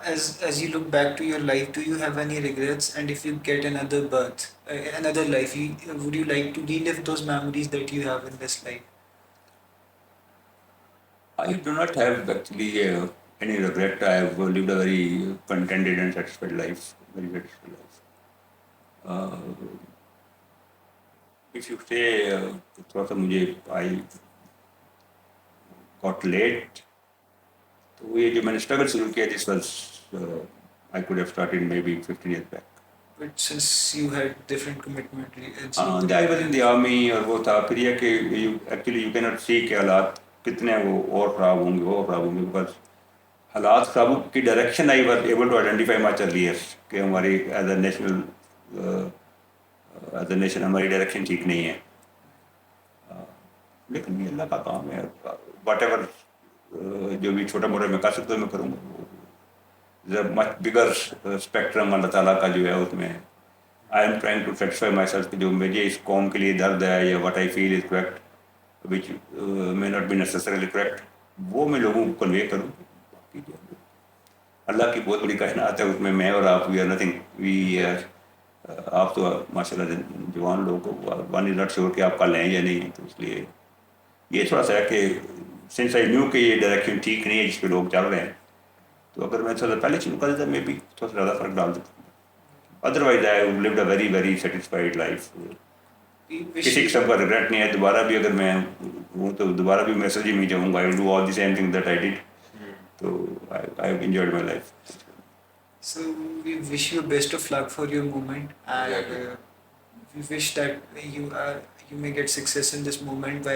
As you look back to your life, do you have any regrets? And if you get another birth, another life, would you like to relive those memories that you have in this life? I do not have actually any regret. I have lived a very contented and satisfied life, very satisfied life. If you say تھوڑا سا مجھے I got late، تو یہ جو میں نے struggle شروع کیا this was I could have started maybe 15 years back. But since you had different commitment, I was in the army اور وہ تھا. پھر یہ کہ actually you cannot see کہ حالات کتنے وہ اور خراب ہوں گے because حالات خراب کی direction I was able to identify much earlier کہ ہماری ایز اے نیشن ہماری ڈائریکشن ٹھیک نہیں ہے. لیکن یہ اللہ کا کام ہے. واٹ ایور جو بھی چھوٹا موٹا میں کر سکتا ہوں میں کروں گا. مچ بگر اسپیکٹرم اللہ تعالیٰ کا جو ہے اس میں I am trying to satisfy myself کہ جو مجھے اس قوم کے لیے درد ہے یا what I feel is correct which may not be necessarily correct, وہ میں لوگوں کو کنوے کروں. اللہ کی بہت بڑی کائنات ہے اس میں اور آپ وی آر نتھنگ. وی آپ تو ماشاء اللہ جوان لوگ ون از ناٹ شیور کہ آپ کل ہیں یا نہیں. تو اس لیے یہ تھوڑا سا ہے کہ سنس آئی نیو کہ یہ ڈائریکشن ٹھیک نہیں ہے جس پہ لوگ چل رہے ہیں، تو اگر میں تھوڑا پہلے شروع کر دیتا میں بھی تھوڑا زیادہ فرق ڈال دیتا ہوں. Otherwise I lived a very very satisfied life. We wish کسی you- قسم کا ریگریٹ نہیں ہے. دوبارہ بھی اگر میں ہوں تو دوبارہ بھی میسج ہی نہیں چاہوں گا. I will do all the same thing that I did. تو I have enjoyed my life. So we wish you best of luck for your movement, and Exactly. we wish that you may get success in this movement by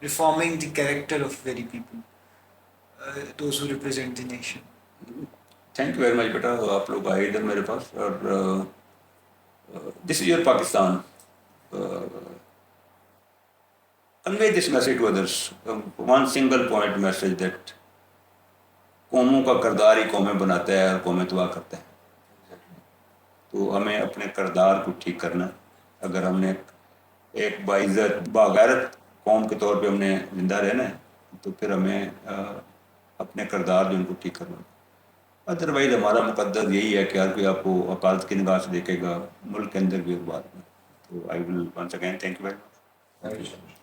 reforming the character of very people, those who represent the nation. Thank you very much بیٹا. آپ لوگ آئے ادھر میرے پاس, اور this is your Pakistan. convey this message to others. One single point message that قوموں کا کردار ہی قومیں بناتا ہے اور قومیں تباہ کرتا ہے. تو ہمیں اپنے کردار کو ٹھیک کرنا ہے. اگر ہم نے ایک باعزت باغیرت قوم کے طور پہ ہم نے زندہ رہنا ہے تو پھر ہمیں اپنے کردار جو ان کو ٹھیک کرنا ہے. ادروائز ہمارا مقدر یہی ہے کہ ہر کوئی آپ کو عقالت کی نگاہ سے دیکھے گا, ملک کے اندر بھی اور بات میں. تو I will once again thank you very much. Thank you so much.